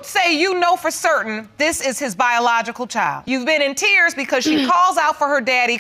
say you know for certain this is his biological child. You've been in tears because she calls out for her daddy,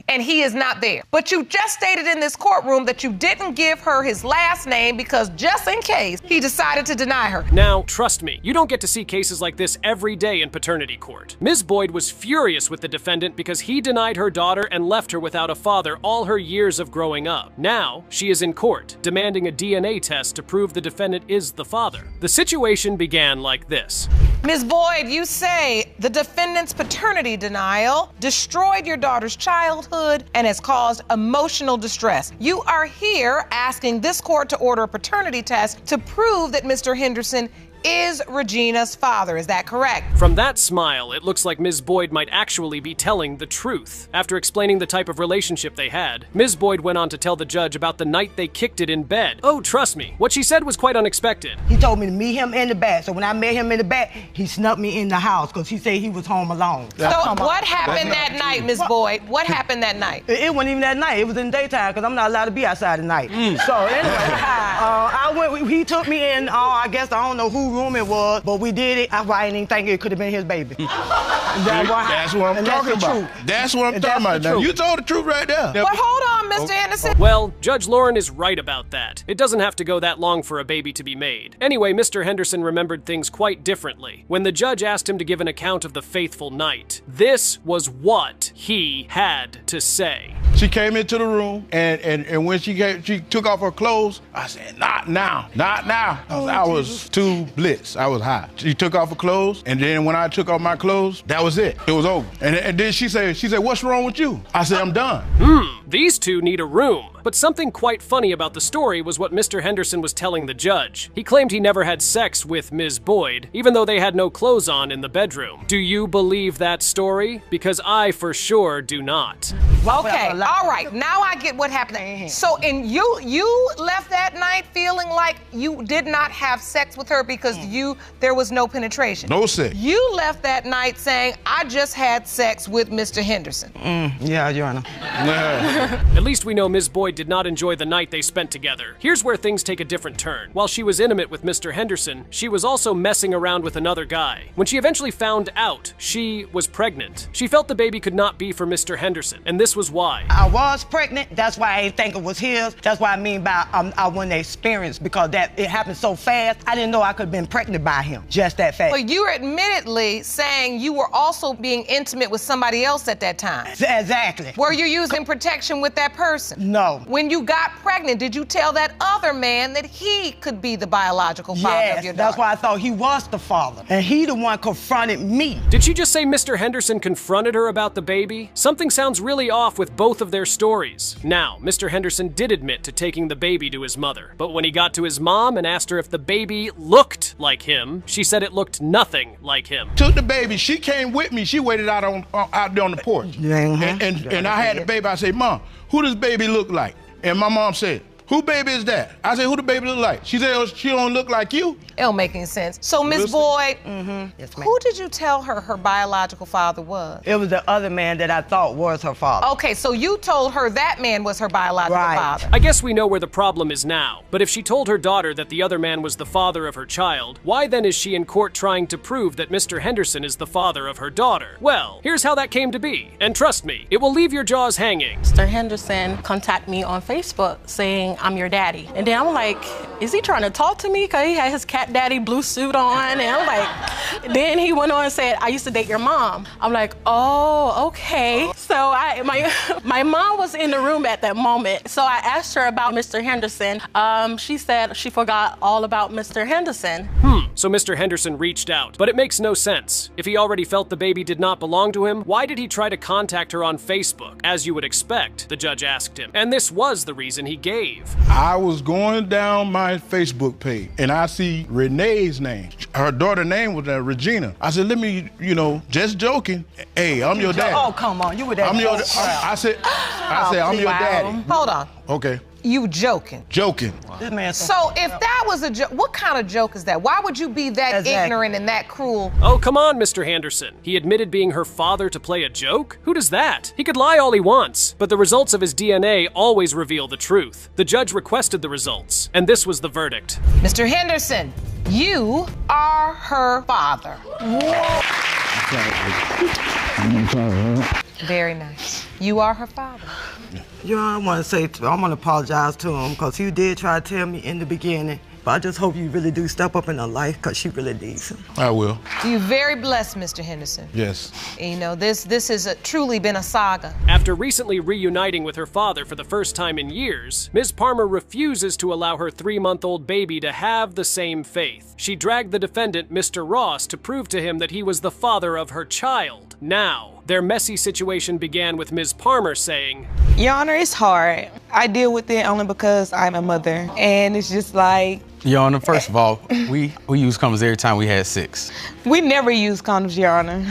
and he is not there. But you just stated in this courtroom that you didn't give her his last name because just in case he decided to deny her. Now, trust me, you don't get to see cases like this every day in paternity court. Ms. Boyd was furious with the defendant because he denied her daughter and left her without a father all her years of growing up. Now, she is in court, demanding a DNA test to prove the defendant is the father. The situation began like this. Ms. Boyd, you say the defendant's paternity denial destroyed your daughter's childhood and has caused emotional distress. You are here asking this court to order a paternity test to prove that Mr. Henderson is Regina's father. Is that correct? From that smile, it looks like Ms. Boyd might actually be telling the truth. After explaining the type of relationship they had, Ms. Boyd went on to tell the judge about the night they kicked it in bed. Oh, trust me, what she said was quite unexpected. He told me to meet him in the back, so when I met him in the back, he snuck me in the house because he said he was home alone. So what happened that night, Ms. Boyd? What happened that night? It wasn't even that night. It was in the daytime because I'm not allowed to be outside at night. So anyway, he took me in, I guess I don't know who room it was, but we did it. I didn't even think it could have been his baby. That's what I'm talking about. That's what I'm talking about now. You told the truth right there. But hold on, Mr. Henderson. Well, Judge Lauren is right about that. It doesn't have to go that long for a baby to be made. Anyway, Mr. Henderson remembered things quite differently. When the judge asked him to give an account of the fateful night, this was what he had to say. She came into the room, and when she took off her clothes, I said, not now, not now. I was too blitzed. I was high. She took off her clothes, and then when I took off my clothes, that was it. It was over. And then she said, what's wrong with you? I said, I'm done. These two need a room. But something quite funny about the story was what Mr. Henderson was telling the judge. He claimed he never had sex with Ms. Boyd, even though they had no clothes on in the bedroom. Do you believe that story? Because I for sure do not. Okay, all right, now I get what happened. So you left that night feeling like you did not have sex with her because there was no penetration. No sex. You left that night saying, I just had sex with Mr. Henderson. Yeah, Your Honor. At least we know Ms. Boyd did not enjoy the night they spent together. Here's where things take a different turn. While she was intimate with Mr. Henderson, she was also messing around with another guy. When she eventually found out, she was pregnant. She felt the baby could not be for Mr. Henderson, and this was why. I was pregnant. That's why I didn't think it was his. That's what I mean by I wasn't experienced, because it happened so fast. I didn't know I could have been pregnant by him. Just that fast. But you were admittedly saying you were also being intimate with somebody else at that time. Exactly. Were you using protection with that person? No. When you got pregnant, did you tell that other man that he could be the biological father of your daughter? That's why I thought he was the father. And he the one confronted me. Did she just say Mr. Henderson confronted her about the baby? Something sounds really off with both of their stories. Now, Mr. Henderson did admit to taking the baby to his mother. But when he got to his mom and asked her if the baby looked like him, she said it looked nothing like him. Took the baby. She came with me. She waited out there on the porch. And I had the baby. I said, Mom, who does baby look like? And my mom said, who baby is that? I said, who the baby look like? She said, she don't look like you. It don't make any sense. So, Ms. Boyd, Yes, ma'am. who did you tell her biological father was? It was the other man that I thought was her father. Okay, so you told her that man was her biological father. I guess we know where the problem is now. But if she told her daughter that the other man was the father of her child, why then is she in court trying to prove that Mr. Henderson is the father of her daughter? Well, here's how that came to be. And trust me, it will leave your jaws hanging. Mr. Henderson contacted me on Facebook saying, I'm your daddy. And then I'm like, is he trying to talk to me? Because he had his cat daddy blue suit on. And I'm like, then he went on and said, I used to date your mom. I'm like, oh, okay. So my mom was in the room at that moment. So I asked her about Mr. Henderson. She said she forgot all about Mr. Henderson. So Mr. Henderson reached out, but it makes no sense. If he already felt the baby did not belong to him, why did he try to contact her on Facebook? As you would expect, the judge asked him. And this was the reason he gave. I was going down my Facebook page, and I see Renee's name. Her daughter's name was Regina. I said, let me, just joking. Hey, I'm your daddy. Oh, come on, you were that. I said, I'm your daddy. Hold on. Okay. You joking. Joking. This man So if that was a joke, what kind of joke is that? Why would you be that ignorant and that cruel? Oh, come on, Mr. Henderson. He admitted being her father to play a joke? Who does that? He could lie all he wants, but the results of his DNA always reveal the truth. The judge requested the results, and this was the verdict. Mr. Henderson, You are her father. Very nice. You are her father. You know, I want to say, I want to apologize to him because he did try to tell me in the beginning. But I just hope you really do step up in her life because she really needs him. I will. You're very blessed, Mr. Henderson. Yes. You know, this has truly been a saga. After recently reuniting with her father for the first time in years, Ms. Palmer refuses to allow her 3-month-old baby to have the same faith. She dragged the defendant, Mr. Ross, to prove to him that he was the father of her child. Now, their messy situation began with Ms. Palmer saying, Your Honor, it's hard. I deal with it only because I'm a mother. And it's just like... Your Honor, first of all, we use condoms every time we had sex. We never use condoms, Your Honor.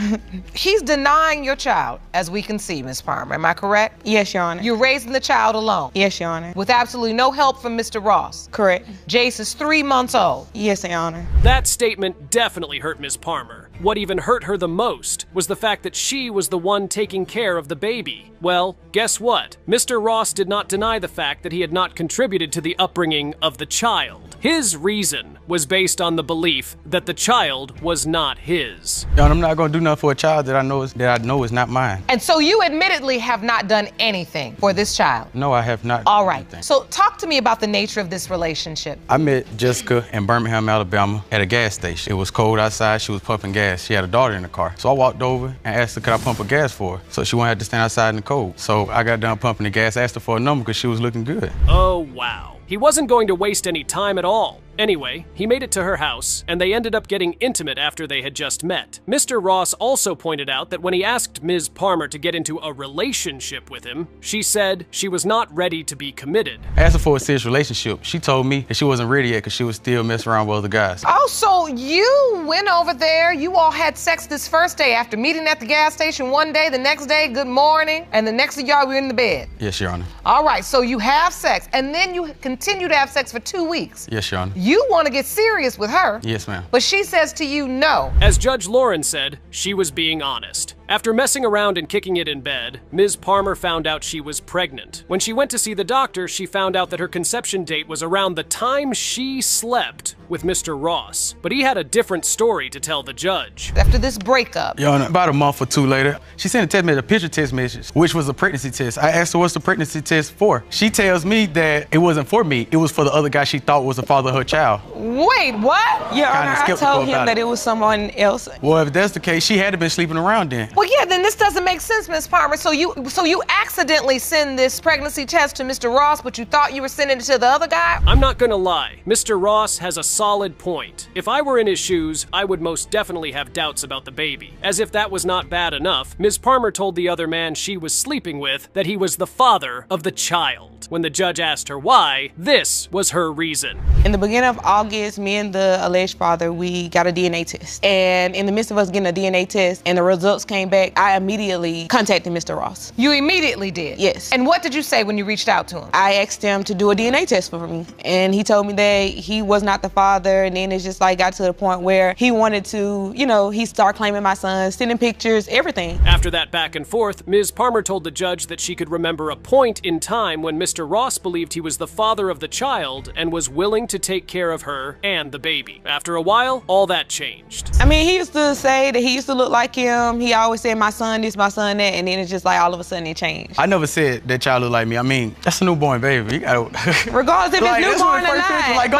He's denying your child, as we can see, Ms. Palmer. Am I correct? Yes, Your Honor. You're raising the child alone? Yes, Your Honor. With absolutely no help from Mr. Ross? Correct. Jace is 3 months old? Yes, Your Honor. That statement definitely hurt Ms. Palmer. What even hurt her the most was the fact that she was the one taking care of the baby. Well, guess what? Mr. Ross did not deny the fact that he had not contributed to the upbringing of the child. His reason was based on the belief that the child was not his. Your Honor, I'm not gonna do nothing for a child that I know is not mine. And so you admittedly have not done anything for this child? No, I have not. All right. Anything. So talk to me about the nature of this relationship. I met Jessica in Birmingham, Alabama at a gas station. It was cold outside, she was pumping gas. She had a daughter in the car. So I walked over and asked her, could I pump her gas for her? So she wouldn't have to stand outside in the cold. So I got done pumping the gas, asked her for a number because she was looking good. Oh, wow. He wasn't going to waste any time at all. Anyway, he made it to her house, and they ended up getting intimate after they had just met. Mr. Ross also pointed out that when he asked Ms. Palmer to get into a relationship with him, she said she was not ready to be committed. I asked her for a serious relationship. She told me that she wasn't ready yet because she was still messing around with other guys. Oh, so you went over there, you all had sex this first day after meeting at the gas station one day, the next day, good morning, and the next of y'all were in the bed? Yes, Your Honor. All right, so you have sex, and then you continue to have sex for 2 weeks. Yes, Your Honor. You want to get serious with her. Yes, ma'am. But she says to you, no. As Judge Lauren said, she was being honest. After messing around and kicking it in bed, Ms. Palmer found out she was pregnant. When she went to see the doctor, she found out that her conception date was around the time she slept with Mr. Ross. But he had a different story to tell the judge. After this breakup. Your Honor, about a month or two later, she sent a picture text message, which was a pregnancy test. I asked her what's the pregnancy test for. She tells me that it wasn't for me, it was for the other guy she thought was the father of her child. Wait, what? Your Honor, I told him that it was someone else. Well, if that's the case, she had to been sleeping around then. Well, yeah, then this doesn't make sense, Ms. Palmer. So you accidentally send this pregnancy test to Mr. Ross, but you thought you were sending it to the other guy? I'm not gonna lie, Mr. Ross has a solid point. If I were in his shoes, I would most definitely have doubts about the baby. As if that was not bad enough, Ms. Palmer told the other man she was sleeping with that he was the father of the child. When the judge asked her why, this was her reason. In the beginning of August, me and the alleged father, we got a DNA test. And in the midst of us getting a DNA test and the results came back, I immediately contacted Mr. Ross. You immediately did? Yes. And what did you say when you reached out to him? I asked him to do a DNA test for me. And he told me that he was not the father. And then it's just like got to the point where he wanted to, you know, he started claiming my son, sending pictures, everything. After that back and forth, Ms. Palmer told the judge that she could remember a point in time when Mr. Ross believed he was the father of the child and was willing to take care of her and the baby. After a while, all that changed. I mean, he used to say that he used to look like him. He always said, my son this, my son that, and then it's just like all of a sudden it changed. I never said that child looked like me. I mean, that's a newborn baby. You gotta... Regardless if like, it's newborn or not. Like,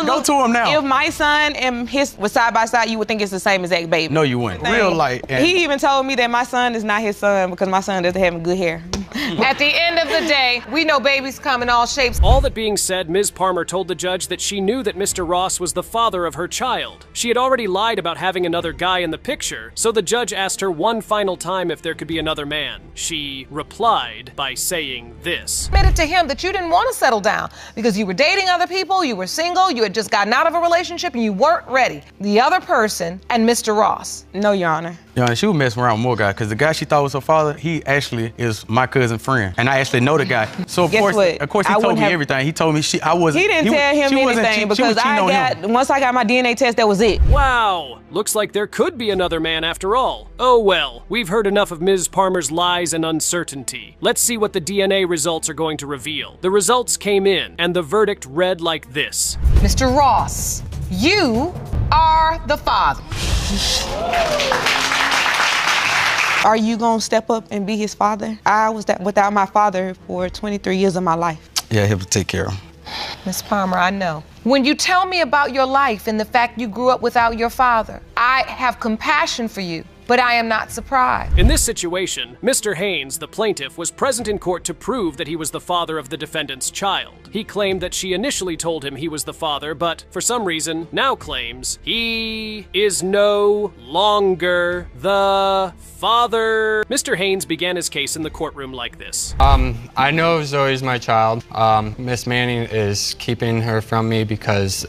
go to him now. If my son and his was side by side, you would think it's the same exact baby. No, you wouldn't. Real light. He even told me that my son is not his son because my son doesn't have good hair. At the end of the day, we know babies come in all shapes. All that being said, Ms. Palmer told the judge that she knew that Mr. Ross was the father of her child. She had already lied about having another guy in the picture, so the judge asked her one final time if there could be another man. She replied by saying this. Admitted to him that you didn't want to settle down because you were dating other people, you were single, you had just gotten out of a relationship, and you weren't ready. The other person and Mr. Ross. No, Your Honor. Your Honor, she was messing around with more guys because the guy she thought was her father, he actually is my cousin friend, and I actually know the guy. So of course, he told me everything. He told me I wasn't. He didn't tell him anything because once I got my DNA test, that was it. Wow, looks like there could be another man after all. Oh well, we've heard enough of Ms. Palmer's lies and uncertainty. Let's see what the DNA results are going to reveal. The results came in, and the verdict read like this. Mr. Ross, You are the father. Are you gonna step up and be his father? I was without my father for 23 years of my life. Yeah, he'll take care of him. Miss Palmer, I know. When you tell me about your life and the fact you grew up without your father, I have compassion for you, but I am not surprised. In this situation, Mr. Haynes, the plaintiff, was present in court to prove that he was the father of the defendant's child. He claimed that she initially told him he was the father, but for some reason now claims he is no longer the father. Mr. Haynes began his case in the courtroom like this. I know Zoe's my child. Miss Manning is keeping her from me because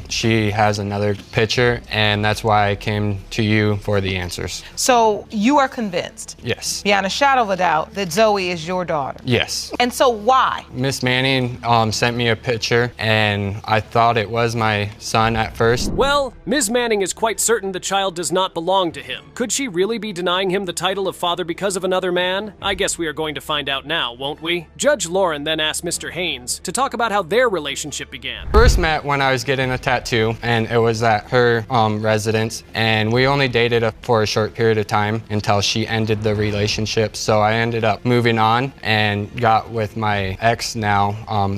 she has another picture, and that's why I came to you for the answers. So you are convinced, Yes. beyond a shadow of a doubt, that Zoe is your daughter? Yes. And so why? Miss Manning sent me a picture, and I thought it was my son at first. Well, Ms. Manning is quite certain the child does not belong to him. Could she really be denying him the title of father because of another man? I guess we are going to find out now, won't we? Judge Lauren then asked Mr. Haynes to talk about how their relationship began. First met when I was getting a tattoo, and it was at her residence, and we only dated for a short period of time until she ended the relationship. So I ended up moving on and got with my ex now,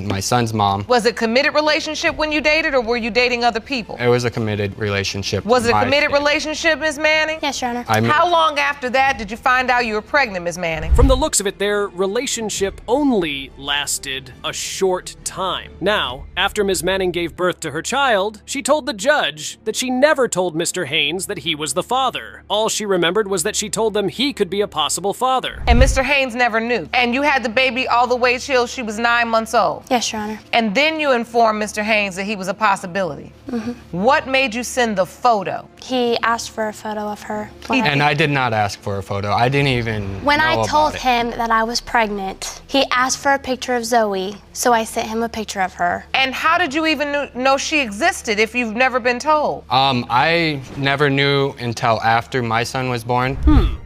my son's mom. Was it a committed relationship when you dated, or were you dating other people? It was a committed relationship. Was it a committed relationship, Ms. Manning? Yes, Your Honor. How long after that did you find out you were pregnant, Ms. Manning? From the looks of it, their relationship only lasted a short time. Now, after Ms. Manning gave birth to her child, she told the judge that she never told Mr. Haynes that he was the father. All she remembered was that she told them he could be a possible father. And Mr. Haynes never knew. And you had the baby all the way till she was 9 months old. Yes, Your Honor. And then you informed Mr. Haynes that he was a possibility. What made you send the photo? He asked for a photo of her. And I did not ask for a photo. I didn't even When know I about told it. him that I was pregnant, he asked for a picture of Zoe, so I sent him a picture of her. And how did you even know she existed if you've never been told? I never knew until after my son was born.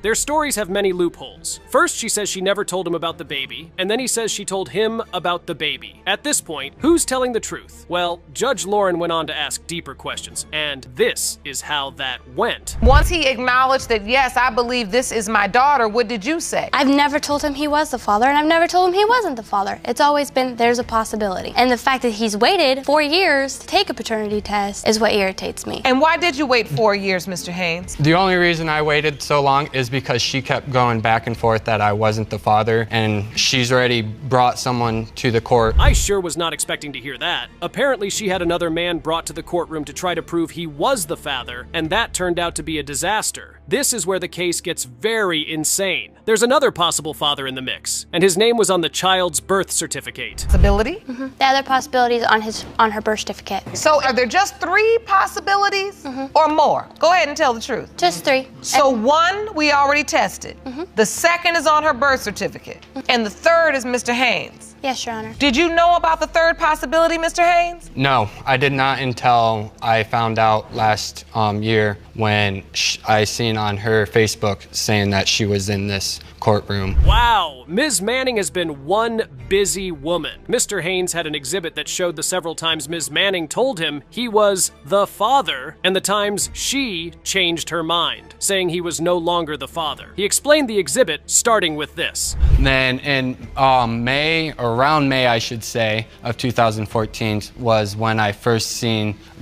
Their stories have many loopholes. First, she says she never told him about the baby, and then he says she told him about the baby. At this point, who's telling the truth? Well, Judge Lauren went on to ask deeper questions, and this is how that went. Once he acknowledged that, yes, I believe this is my daughter, what did you say? I've never told him he was the father, and I've never told him he wasn't the father. It's always been there's a possibility. And the fact that he's waited 4 years to take a paternity test is what irritates me. And why did you wait 4 years, Mr. Haynes? The only reason I waited so long is because she kept going back and forth that I wasn't the father, and she's already brought someone to the court. I sure was not expecting to hear that. Apparently, she had another man brought to the courtroom to try to prove he was the father, and that turned out to be a disaster. This is where the case gets very insane. There's another possible father in the mix, and his name was on the child's birth certificate. Possibility? The other possibility is on her birth certificate. So are there just 3 possibilities or more? Go ahead and tell the truth. Just 3. So 1 we already tested. The second is on her birth certificate. And the third is Mr. Haynes. Yes, Your Honor. Did you know about the third possibility, Mr. Haynes? No, I did not until I found out last year when I seen on her Facebook saying that she was in this courtroom. Wow, Ms. Manning has been one busy woman. Mr. Haynes had an exhibit that showed the several times Ms. Manning told him he was the father, and the times she changed her mind, saying he was no longer the father. He explained the exhibit, starting with this. Then in around May, I should say, of 2014 was when I first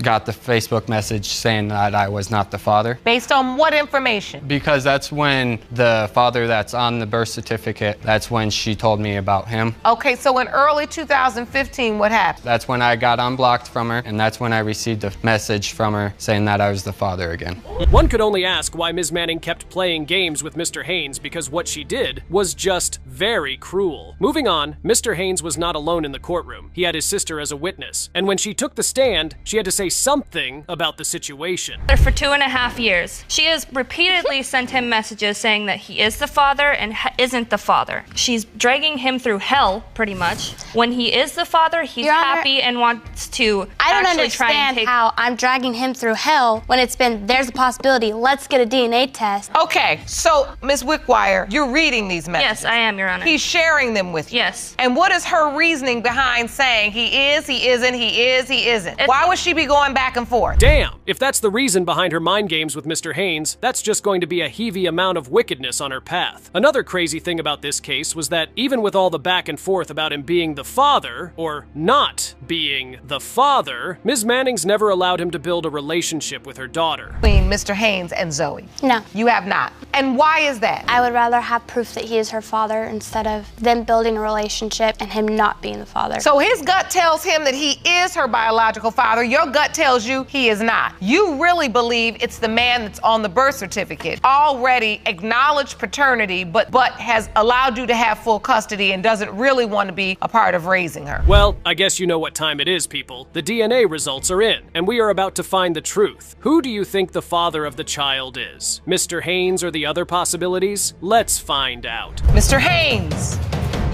got the Facebook message saying that I was not the father. Based on what information? Because that's when the father that's on the birth certificate, that's when she told me about him. Okay, so in early 2015, what happened? That's when I got unblocked from her, and that's when I received a message from her saying that I was the father again. One could only ask why Ms. Manning kept playing games with Mr. Haynes, because what she did was just very cruel. Moving on, Mr. Haynes was not alone in the courtroom. He had his sister as a witness, and when she took the stand, she had to say something about the situation. For 2.5 years. She has repeatedly sent him messages saying that he is the father and isn't the father. She's dragging him through hell, pretty much. When he is the father, he's Your Honor, happy and wants to I don't actually try and understand take... how I'm dragging him through hell when it's been, there's a possibility, let's get a DNA test. Okay, so Ms. Wickwire, you're reading these messages. Yes, I am, Your Honor. He's sharing them with you. Yes. And what what is her reasoning behind saying he is, he isn't, he is, he isn't? Why would she be going back and forth? Damn, if that's the reason behind her mind games with Mr. Haynes, that's just going to be a heavy amount of wickedness on her path. Another crazy thing about this case was that even with all the back and forth about him being the father, or not being the father, Ms. Manning's never allowed him to build a relationship with her daughter. Between Mr. Haynes and Zoe? No. You have not. And why is that? I would rather have proof that he is her father instead of them building a relationship and him not being the father. So his gut tells him that he is her biological father. Your gut tells you he is not. You really believe it's the man that's on the birth certificate, already acknowledged paternity, but has allowed you to have full custody and doesn't really want to be a part of raising her. Well, I guess you know what time it is, people. The DNA results are in, and we are about to find the truth. Who do you think the father of the child is? Mr. Haynes or the other possibilities? Let's find out. Mr. Haynes,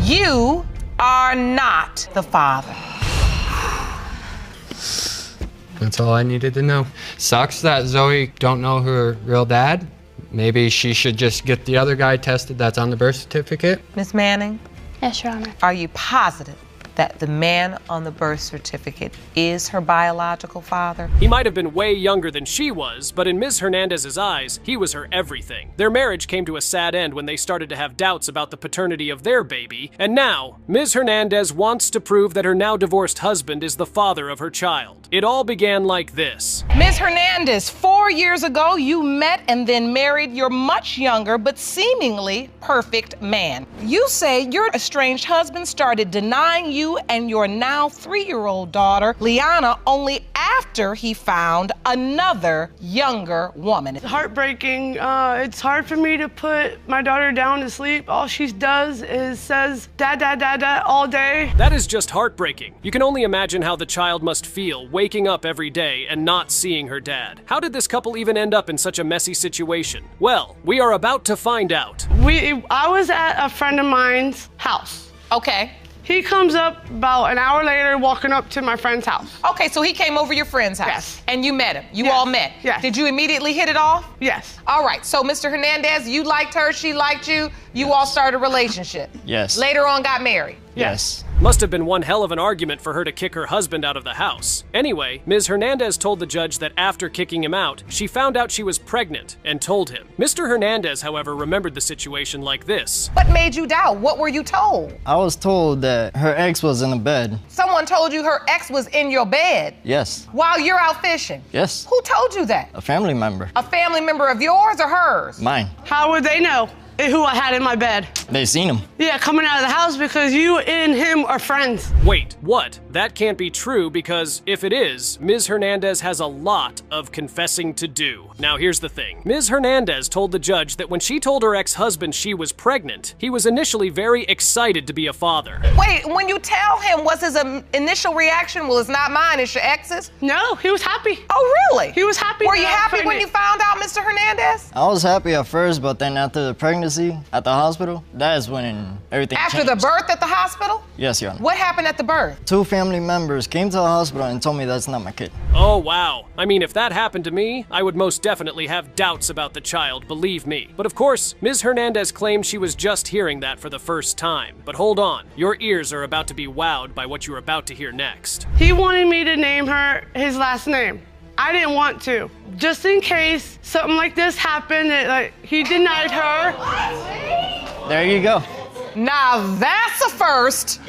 you are not the father. That's all I needed to know. Sucks that Zoe don't know her real dad. Maybe she should just get the other guy tested that's on the birth certificate. Miss Manning? Yes, Your Honor. Are you positive that the man on the birth certificate is her biological father? He might have been way younger than she was, but in Ms. Hernandez's eyes, he was her everything. Their marriage came to a sad end when they started to have doubts about the paternity of their baby, and now, Ms. Hernandez wants to prove that her now divorced husband is the father of her child. It all began like this. Ms. Hernandez, 4 years ago, you met and then married your much younger but seemingly perfect man. You say your estranged husband started denying you and your now 3-year-old daughter, Leighana, only after he found another younger woman. It's heartbreaking. It's hard for me to put my daughter down to sleep. All she does is says, "Dad, dad, dad, dad," all day. That is just heartbreaking. You can only imagine how the child must feel waking up every day and not seeing her dad. How did this couple even end up in such a messy situation? Well, we are about to find out. I was at a friend of mine's house. Okay. He comes up about an hour later walking up to my friend's house. Okay, so he came over your friend's house. Yes. And you met him. You Yes. all met. Yes. Did you immediately hit it off? Yes. All right, so Mr. Hernandez, you liked her, she liked you, you all started a relationship. Yes. Later on got married. Yes. Must have been one hell of an argument for her to kick her husband out of the house. Anyway, Ms. Hernandez told the judge that after kicking him out, she found out she was pregnant and told him. Mr. Hernandez, however, remembered the situation like this. What made you doubt? What were you told? I was told that her ex was in the bed. Someone told you her ex was in your bed Yes. while you're out fishing. Yes. Who told you that? A family member. A family member of yours or hers? Mine. How would they know who I had in my bed? They seen him. Yeah, coming out of the house because you and him are friends. Wait, what? That can't be true because if it is, Ms. Hernandez has a lot of confessing to do. Now here's the thing. Ms. Hernandez told the judge that when she told her ex-husband she was pregnant, he was initially very excited to be a father. Wait, when you tell him, was his initial reaction, well, it's not mine, it's your ex's? No, he was happy. Oh, really? He was happy. Were you that I was happy when pregnant. you found out, Mr. Hernandez? I was happy at first, but then after the pregnancy at the hospital, that is when everything After changed. the birth at the hospital? Yes, Your Honor. What happened at the birth? 2 family members came to the hospital and told me that's not my kid. Oh, wow. I mean, if that happened to me, I would most definitely have doubts about the child, believe me. But of course, Ms. Hernandez claims she was just hearing that for the first time. But hold on, your ears are about to be wowed by what you're about to hear next. He wanted me to name her his last name. I didn't want to. Just in case something like this happened, that he denied her. There you go. Now that's a first.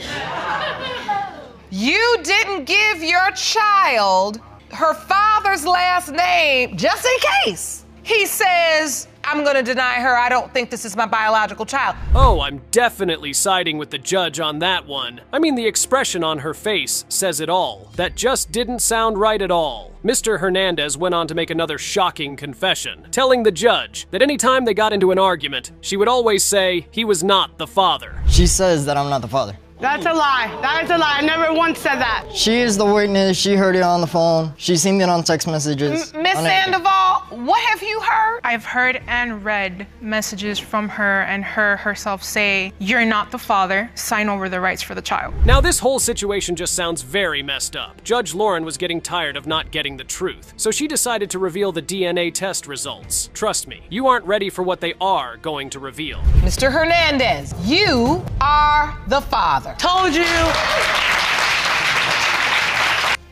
You didn't give your child her father's last name just in case he says, I'm gonna deny her, I don't think this is my biological child. Oh, I'm definitely siding with the judge on that one. I mean, the expression on her face says it all. That just didn't sound right at all. Mr. Hernandez went on to make another shocking confession, telling the judge that anytime they got into an argument, she would always say he was not the father. She says that I'm not the father. That's a lie. That is a lie. I never once said that. She is the witness. She heard it on the phone. She seen it on text messages. Miss on everything. Sandoval, what have you heard? I've heard and read messages from her and her herself say, "You're not the father, sign over the rights for the child." Now, this whole situation just sounds very messed up. Judge Lauren was getting tired of not getting the truth, so she decided to reveal the DNA test results. Trust me, you aren't ready for what they are going to reveal. Mr. Hernandez, you are the father. Told you.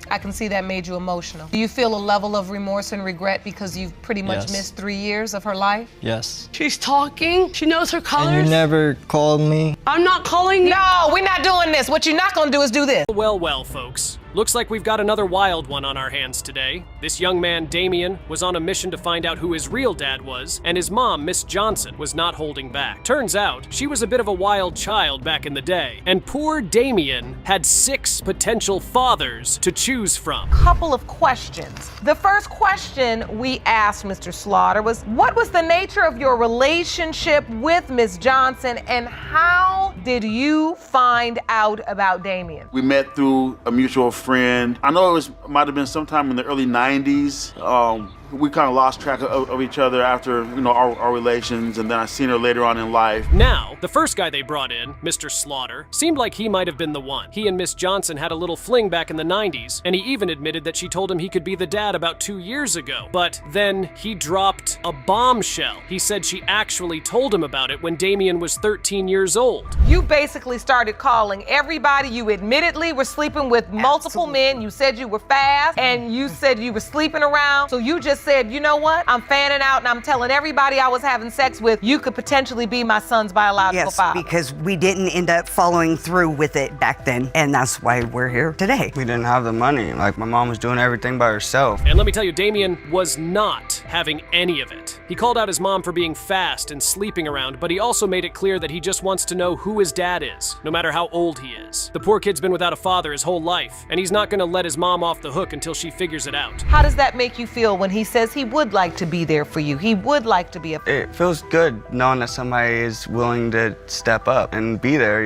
I can see that made you emotional. Do you feel a level of remorse and regret because you've pretty much Yes. missed 3 years of her life? Yes. She's talking. She knows her colors. And you never called me. I'm not calling you. No, we're not doing this. What you're not gonna do is do this. Well, well, folks. Looks like we've got another wild one on our hands today. This young man, Damion, was on a mission to find out who his real dad was, and his mom, Miss Johnson, was not holding back. Turns out, she was a bit of a wild child back in the day, and poor Damion had 6 potential fathers to choose from. Couple of questions. The first question we asked Mr. Slaughter was, what was the nature of your relationship with Miss Johnson, and how did you find out about Damion? We met through a mutual friend. I know might have been sometime in the early 90s. We kind of lost track of each other after, our relations, and then I seen her later on in life. Now, the first guy they brought in, Mr. Slaughter, seemed like he might have been the one. He and Miss Johnson had a little fling back in the 90s, and he even admitted that she told him he could be the dad about 2 years ago. But then he dropped a bombshell. He said she actually told him about it when Damion was 13 years old. You basically started calling everybody. You admittedly were sleeping with multiple men. You said you were fast, and you said you were sleeping around. So you just said, you know what? I'm fanning out and I'm telling everybody I was having sex with, you could potentially be my son's biological father. Because we didn't end up following through with it back then, and that's why we're here today. We didn't have the money. Like, my mom was doing everything by herself. And let me tell you, Damion was not having any of it. He called out his mom for being fast and sleeping around, but he also made it clear that he just wants to know who his dad is, no matter how old he is. The poor kid's been without a father his whole life, and he's not gonna let his mom off the hook until she figures it out. How does that make you feel when he says he would like to be there for you? He would like to be a... It feels good knowing that somebody is willing to step up and be there,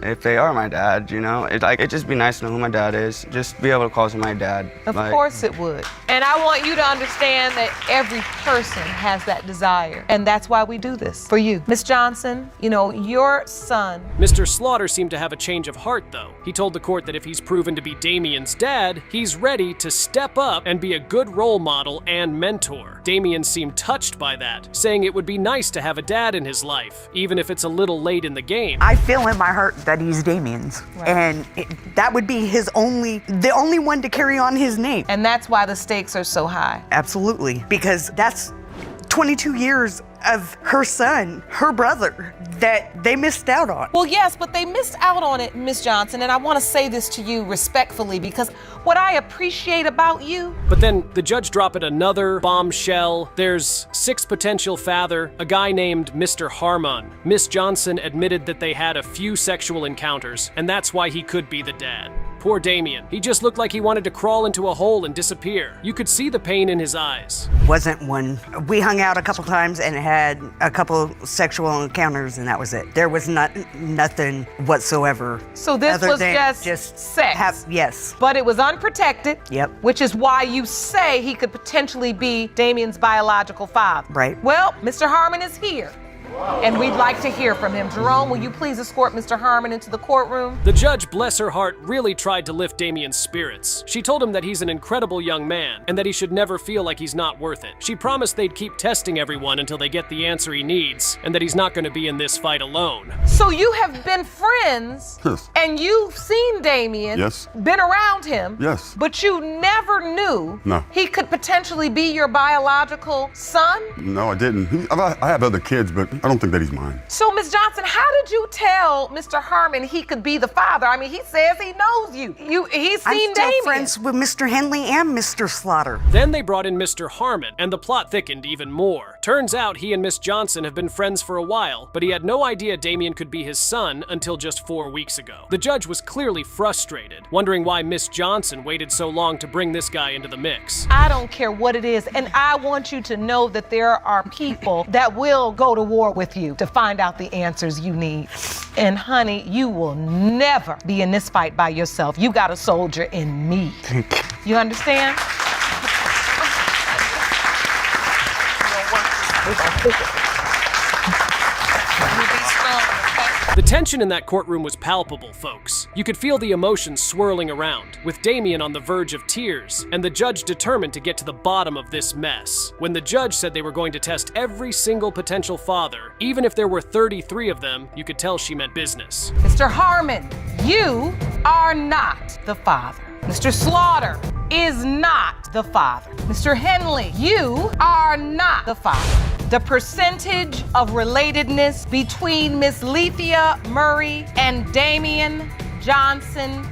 if they are my dad, It'd just be nice to know who my dad is, just be able to call somebody dad. Of course it would. And I want you to understand that every person has that desire, and that's why we do this, for you. Miss Johnson, your son... Mr. Slaughter seemed to have a change of heart, though. He told the court that if he's proven to be Damion's dad, he's ready to step up and be a good role model and mentor. Damion seemed touched by that, saying it would be nice to have a dad in his life, even if it's a little late in the game. I feel in my heart that he's Damien's, and that would be the only one to carry on his name. And that's why the stakes are so high. Absolutely, because that's 22 years of her son, her brother, that they missed out on. Well, yes, but they missed out on it, Miss Johnson, and I want to say this to you respectfully, because what I appreciate about you... But then the judge dropped another bombshell. There's 6 potential father, a guy named Mr. Harmon. Miss Johnson admitted that they had a few sexual encounters, and that's why he could be the dad. Poor Damion. He just looked like he wanted to crawl into a hole and disappear. You could see the pain in his eyes. Wasn't one. We hung out a couple times and had a couple sexual encounters, and that was it. There was nothing whatsoever. So this was just sex? Yes. But it was unprotected. Yep. Which is why you say he could potentially be Damion's biological father. Right. Well, Mr. Harmon is here. And we'd like to hear from him. Jerome, will you please escort Mr. Harmon into the courtroom? The judge, bless her heart, really tried to lift Damion's spirits. She told him that he's an incredible young man and that he should never feel like he's not worth it. She promised they'd keep testing everyone until they get the answer he needs and that he's not going to be in this fight alone. So you have been friends, yes, and you've seen Damion, yes, been around him, yes, but you never knew he could potentially be your biological son? No, I didn't. I have other kids, but I don't think that he's mine. So, Ms. Johnson, how did you tell Mr. Harmon he could be the father? I mean, he says he knows you. He's seen I'm still Damion. friends with Mr. Henley and Mr. Slaughter. Then they brought in Mr. Harmon, and the plot thickened even more. Turns out he and Miss Johnson have been friends for a while, but he had no idea Damion could be his son until just 4 weeks ago. The judge was clearly frustrated, wondering why Miss Johnson waited so long to bring this guy into the mix. I don't care what it is, and I want you to know that there are people that will go to war with you to find out the answers you need. And honey, you will never be in this fight by yourself. You got a soldier in me. You understand? The tension in that courtroom was palpable, folks. You could feel the emotions swirling around, with Damion on the verge of tears, and the judge determined to get to the bottom of this mess. When the judge said they were going to test every single potential father, even if there were 33 of them, you could tell she meant business. Mr. Harmon, you are not the father. Mr. Slaughter is not the father. Mr. Henley, you are not the father. The percentage of relatedness between Miss Lethea Murray and Damion Johnson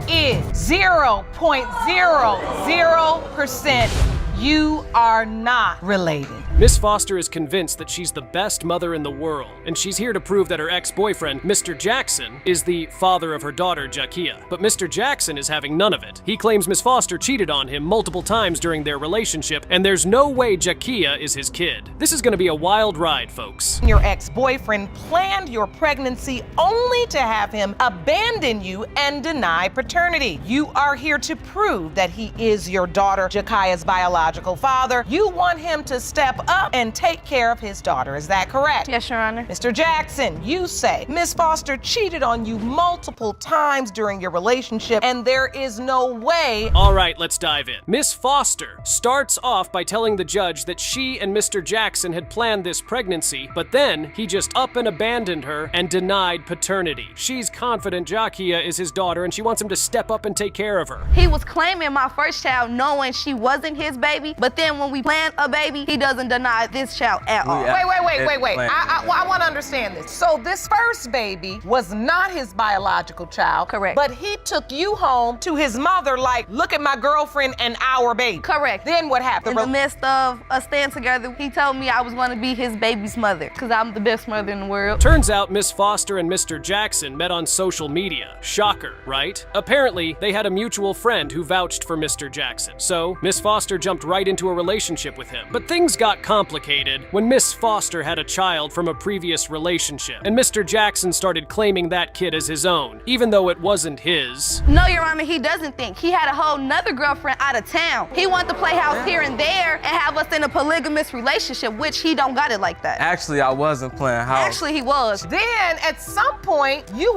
is 0.00%. You are not related. Miss Foster is convinced that she's the best mother in the world, and she's here to prove that her ex-boyfriend, Mr. Jackson, is the father of her daughter, Jakyah. But Mr. Jackson is having none of it. He claims Miss Foster cheated on him multiple times during their relationship, and there's no way Jakyah is his kid. This is gonna be a wild ride, folks. Your ex-boyfriend planned your pregnancy only to have him abandon you and deny paternity. You are here to prove that he is your daughter, Jakyah's biological father. You want him to step up and take care of his daughter. Is that correct? Yes, Your Honor. Mr. Jackson, you say Miss Foster cheated on you multiple times during your relationship, and there is no way. All right, let's dive in. Miss Foster starts off by telling the judge that she and Mr. Jackson had planned this pregnancy, but then he just up and abandoned her and denied paternity. She's confident Jakyah is his daughter, and she wants him to step up and take care of her. He was claiming my first child knowing she wasn't his baby, but then when we planned a baby, he doesn't deny this child at all. Wait. I want to understand this. So this first baby was not his biological child. Correct. But he took you home to his mother like, look at my girlfriend and our baby. Correct. Then what happened? In the midst of us staying together, he told me I was going to be his baby's mother because I'm the best mother in the world. Turns out Miss Foster and Mr. Jackson met on social media. Shocker, right? Apparently, they had a mutual friend who vouched for Mr. Jackson. So, Miss Foster jumped right into a relationship with him. But things got complicated when Miss Foster had a child from a previous relationship, and Mr. Jackson started claiming that kid as his own, even though it wasn't his. No, Your Honor, he doesn't think. He had a whole nother girlfriend out of town. He wanted to play house here and there and have us in a polygamous relationship, which he don't got it like that. Actually, I wasn't playing house. Actually, he was. Then, at some point, you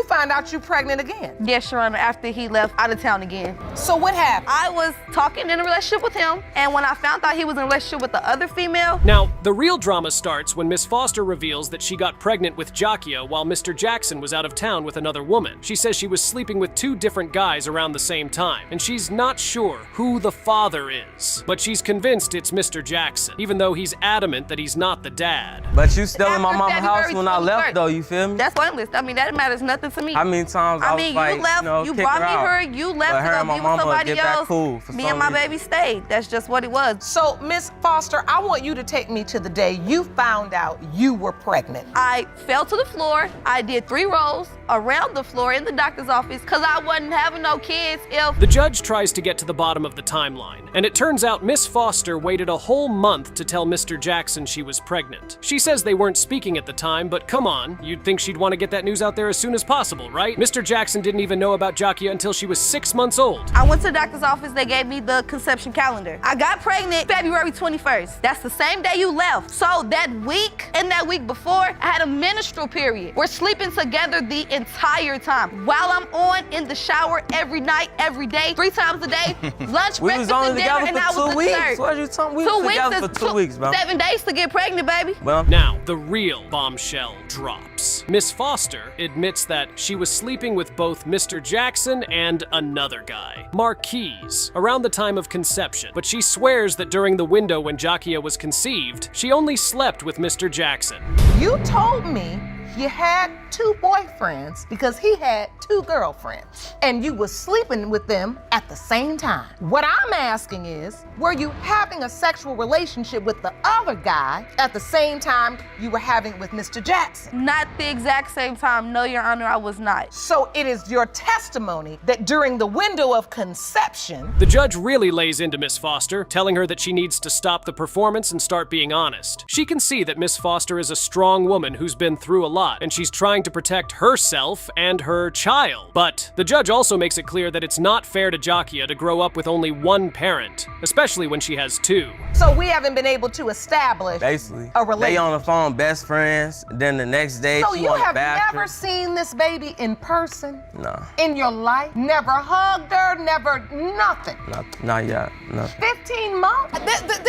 found out you pregnant again. Yes, Your Honor, after he left out of town again. So what happened? I was talking in a relationship with him, and when I found out he was in a relationship with the other female. Now, the real drama starts when Miss Foster reveals that she got pregnant with Jakyah while Mr. Jackson was out of town with another woman. She says she was sleeping with 2 different guys around the same time, and she's not sure who the father is. But she's convinced it's Mr. Jackson, even though he's adamant that he's not the dad. But you still in my mama's house when I left, though, you feel me? That's pointless. I mean, that matters nothing to me. How many times I was like, you left, you brought me her, you left to go be with somebody else. Me and my baby stayed. That's just what it was. So, Miss Foster, I want you to take me to the day you found out you were pregnant. I fell to the floor. I did 3 rolls around the floor in the doctor's office because I wasn't having no kids if... The judge tries to get to the bottom of the timeline, and it turns out Miss Foster waited a whole month to tell Mr. Jackson she was pregnant. She says they weren't speaking at the time, but come on, you'd think she'd want to get that news out there as soon as possible, right? Mr. Jackson didn't even know about Jakyah until she was 6 months old. I went to the doctor's office. They gave me the conception calendar. I got pregnant February 21st. That's the same day you left. So that week and that week before, I had a menstrual period. We're sleeping together the entire time. While I'm on in the shower every night, every day, 3 times a day, lunch, breakfast, and dinner, and I was the third. What are you talking? We was together for 2 weeks, bro. 7 days to get pregnant, baby. Well, now, the real bombshell drops. Miss Foster admits that she was sleeping with both Mr. Jackson and another guy, Marquise, around the time of conception, but she swears that during the window when Jakyah was conceived, she only slept with Mr. Jackson. You told me you had 2 boyfriends because he had 2 girlfriends, and you were sleeping with them at the same time. What I'm asking is, were you having a sexual relationship with the other guy at the same time you were having it with Mr. Jackson? Not the exact same time. No, Your Honor, I was not. So it is your testimony that during the window of conception... The judge really lays into Miss Foster, telling her that she needs to stop the performance and start being honest. She can see that Miss Foster is a strong woman who's been through a lot, lot, and she's trying to protect herself and her child. But the judge also makes it clear that it's not fair to Jakyah to grow up with only one parent, especially when she has two. So we haven't been able to establish Basically, a relationship. they on the phone, best friends. Then the next day, So she you on the have bathroom. never seen this baby in person? No, In your life? Never hugged her, never nothing? not yet. No. 15 months?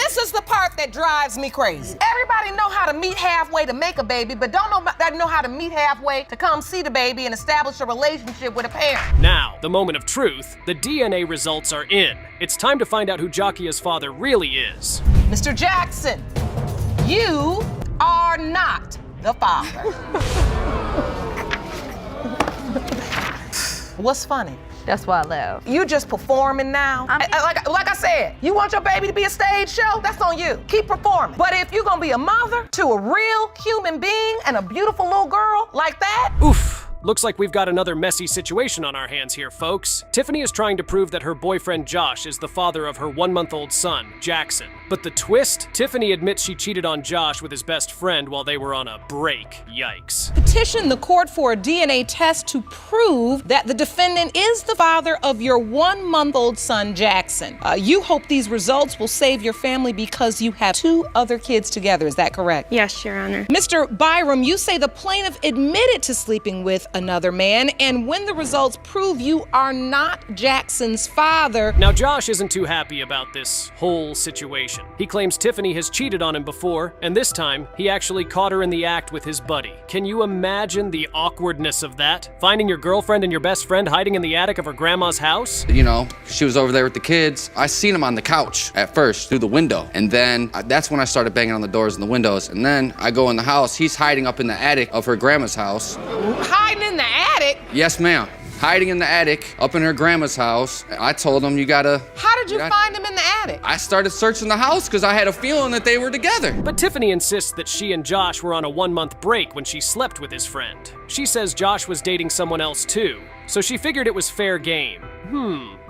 This is the part that drives me crazy. Everybody know how to meet halfway to make a baby, but don't know how to meet halfway to come see the baby and establish a relationship with a parent. Now, the moment of truth, the DNA results are in. It's time to find out who Jakyah's father really is. Mr. Jackson, you are not the father. What's funny? That's why I laugh. You just performing now. Like I said, you want your baby to be a stage show? That's on you. Keep performing. But if you're gonna be a mother to a real human being and a beautiful little girl like that, Oof. Looks like we've got another messy situation on our hands here, folks. Tiffany is trying to prove that her boyfriend Josh is the father of her 1-month-old son, Jackson. But the twist? Tiffany admits she cheated on Josh with his best friend while they were on a break. Yikes. petition the court for a DNA test to prove that the defendant is the father of your 1-month-old son, Jackson. You hope these results will save your family because you have 2 other kids together. Is that correct? Yes, Your Honor. Mr. Byram, you say the plaintiff admitted to sleeping with another man, and when the results prove you are not Jackson's father. Now, Josh isn't too happy about this whole situation. He claims Tiffany has cheated on him before, and this time, he actually caught her in the act with his buddy. Can you imagine the awkwardness of that? Finding your girlfriend and your best friend hiding in the attic of her grandma's house? You know, she was over there with the kids. I seen him on the couch at first through the window, and then that's when I started banging on the doors and the windows, and then I go in the house. He's hiding up in the attic of her grandma's house. Hiding in the attic? Yes, ma'am. Hiding in the attic up in her grandma's house. I told him, you gotta... How did you find him in the attic? I started searching the house because I had a feeling that they were together. But Tiffany insists that she and Josh were on a 1-month break when she slept with his friend. She says Josh was dating someone else too, so she figured it was fair game.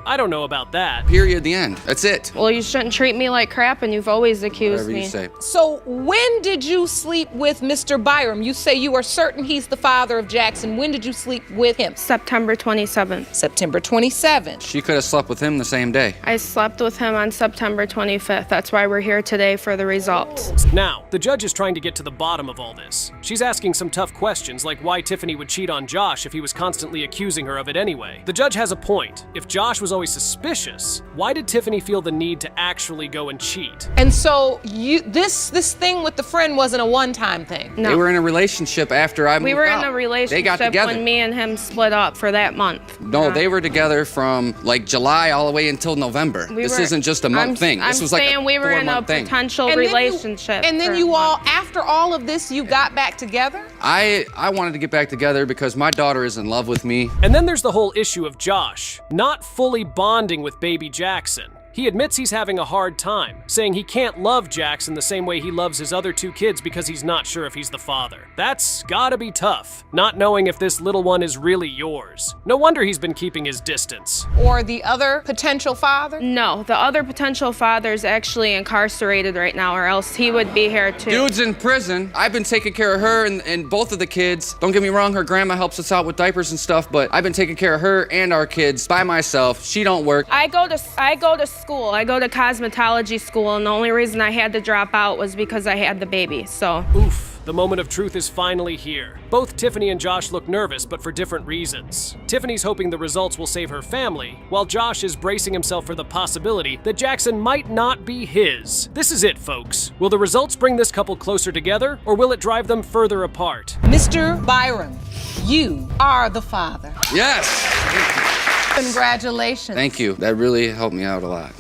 I don't know about that. Period, the end. That's it. Well, you shouldn't treat me like crap, and you've always accused Whatever me. you say. So when did you sleep with Mr. Byram? You say you are certain he's the father of Jackson. When did you sleep with him? September 27th. September 27th. She could have slept with him the same day. I slept with him on September 25th. That's why we're here today for the results. Now, the judge is trying to get to the bottom of all this. She's asking some tough questions like why Tiffany would cheat on Josh if he was constantly accusing her of it anyway. The judge has a point. If Josh was always suspicious, why did Tiffany feel the need to actually go and cheat? And so this thing with the friend wasn't a one-time thing? No. They were in a relationship after I moved out. We were in a relationship They got together. when me and him split up for that month. No, they were together from like July all the way until November. This isn't just a month thing. This was like a 4-month thing. we were in a potential relationship. And then you all, after all of this, you got back together? I wanted to get back together because my daughter is in love with me. And then there's the whole issue of Josh not fully bonding with baby Jackson. He admits he's having a hard time, saying he can't love Jackson the same way he loves his other 2 kids because he's not sure if he's the father. That's gotta be tough, not knowing if this little one is really yours. No wonder he's been keeping his distance. Or the other potential father? No, the other potential father is actually incarcerated right now, or else he would be here too. Dude's in prison. I've been taking care of her and both of the kids. Don't get me wrong, her grandma helps us out with diapers and stuff, but I've been taking care of her and our kids by myself. She don't work. I go to school. I go to cosmetology school, and the only reason I had to drop out was because I had the baby, so. Oof, the moment of truth is finally here. Both Tiffany and Josh look nervous, but for different reasons. Tiffany's hoping the results will save her family, while Josh is bracing himself for the possibility that Jackson might not be his. This is it, folks. Will the results bring this couple closer together, or will it drive them further apart? Mr. Byram, you are the father. Yes! Congratulations. Thank you. That really helped me out a lot.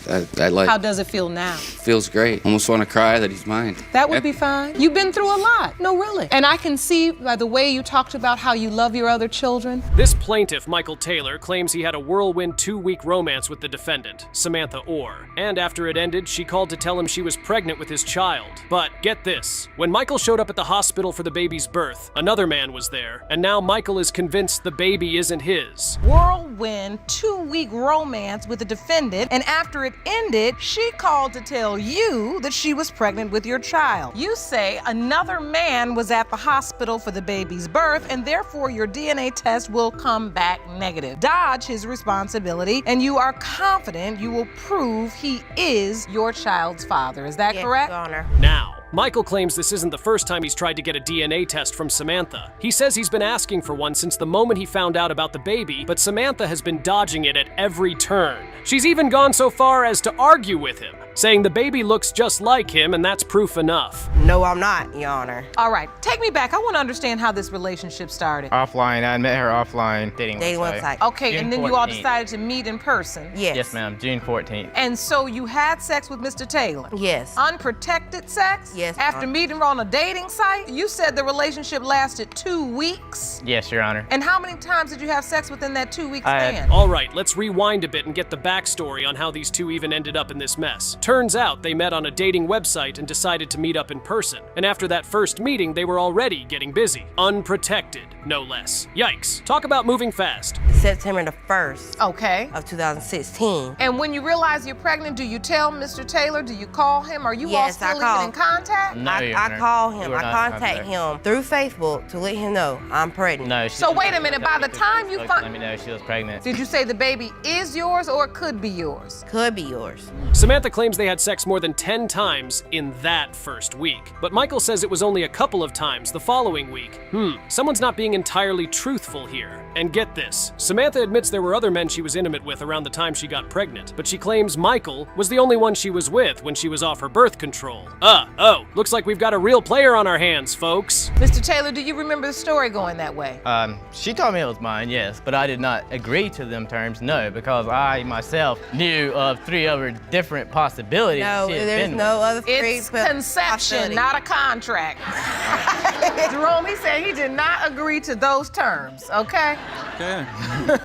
How does it feel now? Feels great. Almost want to cry that he's mine. That would be fine. You've been through a lot. No, really. And I can see by the way you talked about how you love your other children. This plaintiff, Michael Taylor, claims he had a whirlwind 2-week romance with the defendant, Samantha Orr. And after it ended, she called to tell him she was pregnant with his child. But get this, when Michael showed up at the hospital for the baby's birth, another man was there, and now Michael is convinced the baby isn't his. Whirlwind 2-week romance with the defendant, and after it ended, she called to tell you that she was pregnant with your child. You say another man was at the hospital for the baby's birth, and therefore your DNA test will come back negative. Dodge his responsibility, and you are confident you will prove he is your child's father. Is that correct? Your Honor. Now, Michael claims this isn't the first time he's tried to get a DNA test from Samantha. He says he's been asking for one since the moment he found out about the baby, but Samantha has been dodging it at every turn. She's even gone so far as to argue with him, saying the baby looks just like him and that's proof enough. No, I'm not, Your Honor. All right, take me back. I want to understand how this relationship started. Offline, I met her offline dating website. Okay, June and then you all 14th. decided to meet in person. Yes, ma'am, June 14th. And so you had sex with Mr. Taylor? Yes. Unprotected sex? Yes. After meeting on a dating site? You said the relationship lasted 2 weeks? Yes, Your Honor. And how many times did you have sex within that 2-week span? All right, let's rewind a bit and get the backstory on how these two even ended up in this mess. Turns out they met on a dating website and decided to meet up in person. And after that first meeting, they were already getting busy. Unprotected, no less. Yikes. Talk about moving fast. September the 1st. Okay. Of 2016. And when you realize you're pregnant, do you tell Mr. Taylor? Do you call him? Are you all still even in contact? No, Your Honor. I call him. We were I not in contact him through Facebook to let him know I'm pregnant. No, So wait a minute, by the time you let me know she was pregnant. Did you say the baby is yours or it could be yours? Could be yours. Samantha claims they had sex more than 10 times in that first week. But Michael says it was only a couple of times the following week. Someone's not being entirely truthful here. And get this, Samantha admits there were other men she was intimate with around the time she got pregnant, but she claims Michael was the only one she was with when she was off her birth control. Looks like we've got a real player on our hands, folks. Mr. Taylor, do you remember the story going that way? She told me it was mine, yes, but I did not agree to them terms, no, because I myself knew of 3 other different possibilities. No, there's no other It's conception, not a contract. Jerome, he said he did not agree to those terms, okay?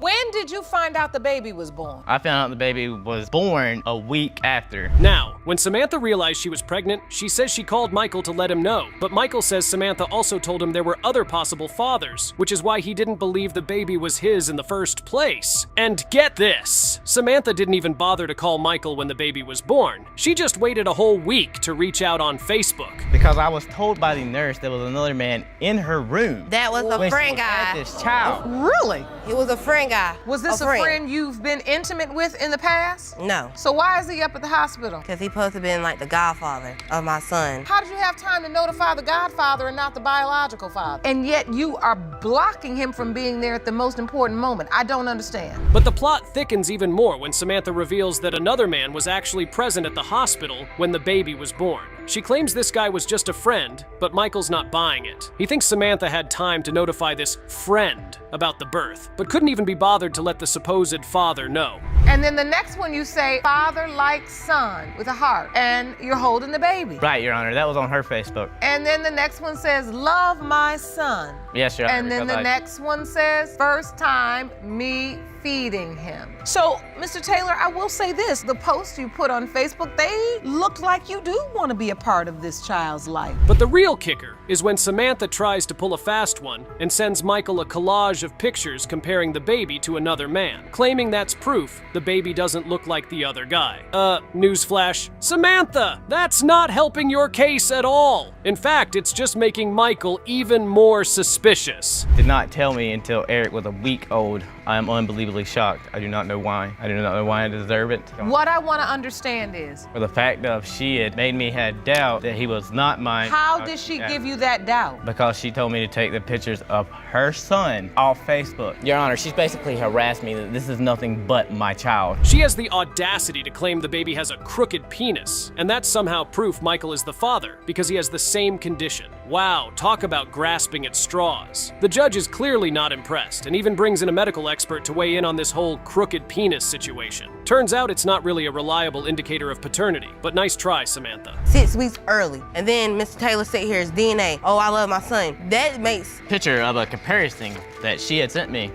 When did you find out the baby was born? I found out the baby was born a week after. Now, when Samantha realized she was pregnant, she says she called Michael to let him know. But Michael says Samantha also told him there were other possible fathers, which is why he didn't believe the baby was his in the first place. And get this, Samantha didn't even bother to call Michael when the baby was born. She just waited a whole week to reach out on Facebook. Because I was told by the nurse there was another man in her room. That was a friend guy. Had this child. Really? He was a friend guy. Was this a friend you've been intimate with in the past? No. So why is he up at the hospital? Because he's supposed to have been like the godfather of my son. How did you have time to notify the godfather and not the biological father? And yet you are blocking him from being there at the most important moment. I don't understand. But the plot thickens even more when Samantha reveals that another man was actually present at the hospital when the baby was born. She claims this guy was just a friend, but Michael's not buying it. He thinks Samantha had time to notify this friend about the birth, but couldn't even be bothered to let the supposed father know. And then the next one you say, father like son with a heart, and you're holding the baby. Right, Your Honor, that was on her Facebook. And then the next one says, love my son. Yes, Your Honor. And then the next one says, first time me feeding him. So, Mr. Taylor, I will say this, the posts you put on Facebook, they look like you do want to be a part of this child's life. But the real kicker is when Samantha tries to pull a fast one and sends Michael a collage of pictures comparing the baby to another man, claiming that's proof the baby doesn't look like the other guy. Newsflash, Samantha, that's not helping your case at all. In fact, it's just making Michael even more suspicious. Did not tell me until Eric was a week old. I am unbelievably shocked. I do not know why. I do not know why I deserve it. What I want to understand is, For the fact of she had made me had doubt that he was not mine. how did she give you that doubt? Because she told me to take the pictures of her son off Facebook. Your Honor, she's basically harassed me that this is nothing but my child. She has the audacity to claim the baby has a crooked penis, and that's somehow proof Michael is the father, because he has the same condition. Wow, talk about grasping at straws. The judge is clearly not impressed, and even brings in a medical expert to weigh in on this whole crooked penis situation. Turns out it's not really a reliable indicator of paternity, but nice try, Samantha. 6 weeks early. And then Mr. Taylor said, here's DNA. Oh, I love my son. That makes... Picture of a comparison that she had sent me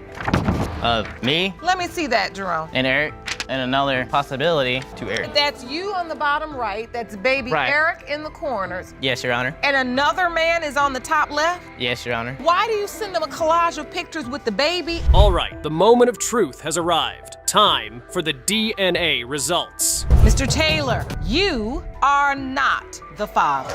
of me Let me see that, Jerome. and Eric, and another possibility to Eric. That's you on the bottom right. That's baby Right. Eric in the corners. Yes, Your Honor. And another man is on the top left. Yes, Your Honor. Why do you send them a collage of pictures with the baby? All right, the moment of truth has arrived. Time for the DNA results. Mr. Taylor, you are not the father.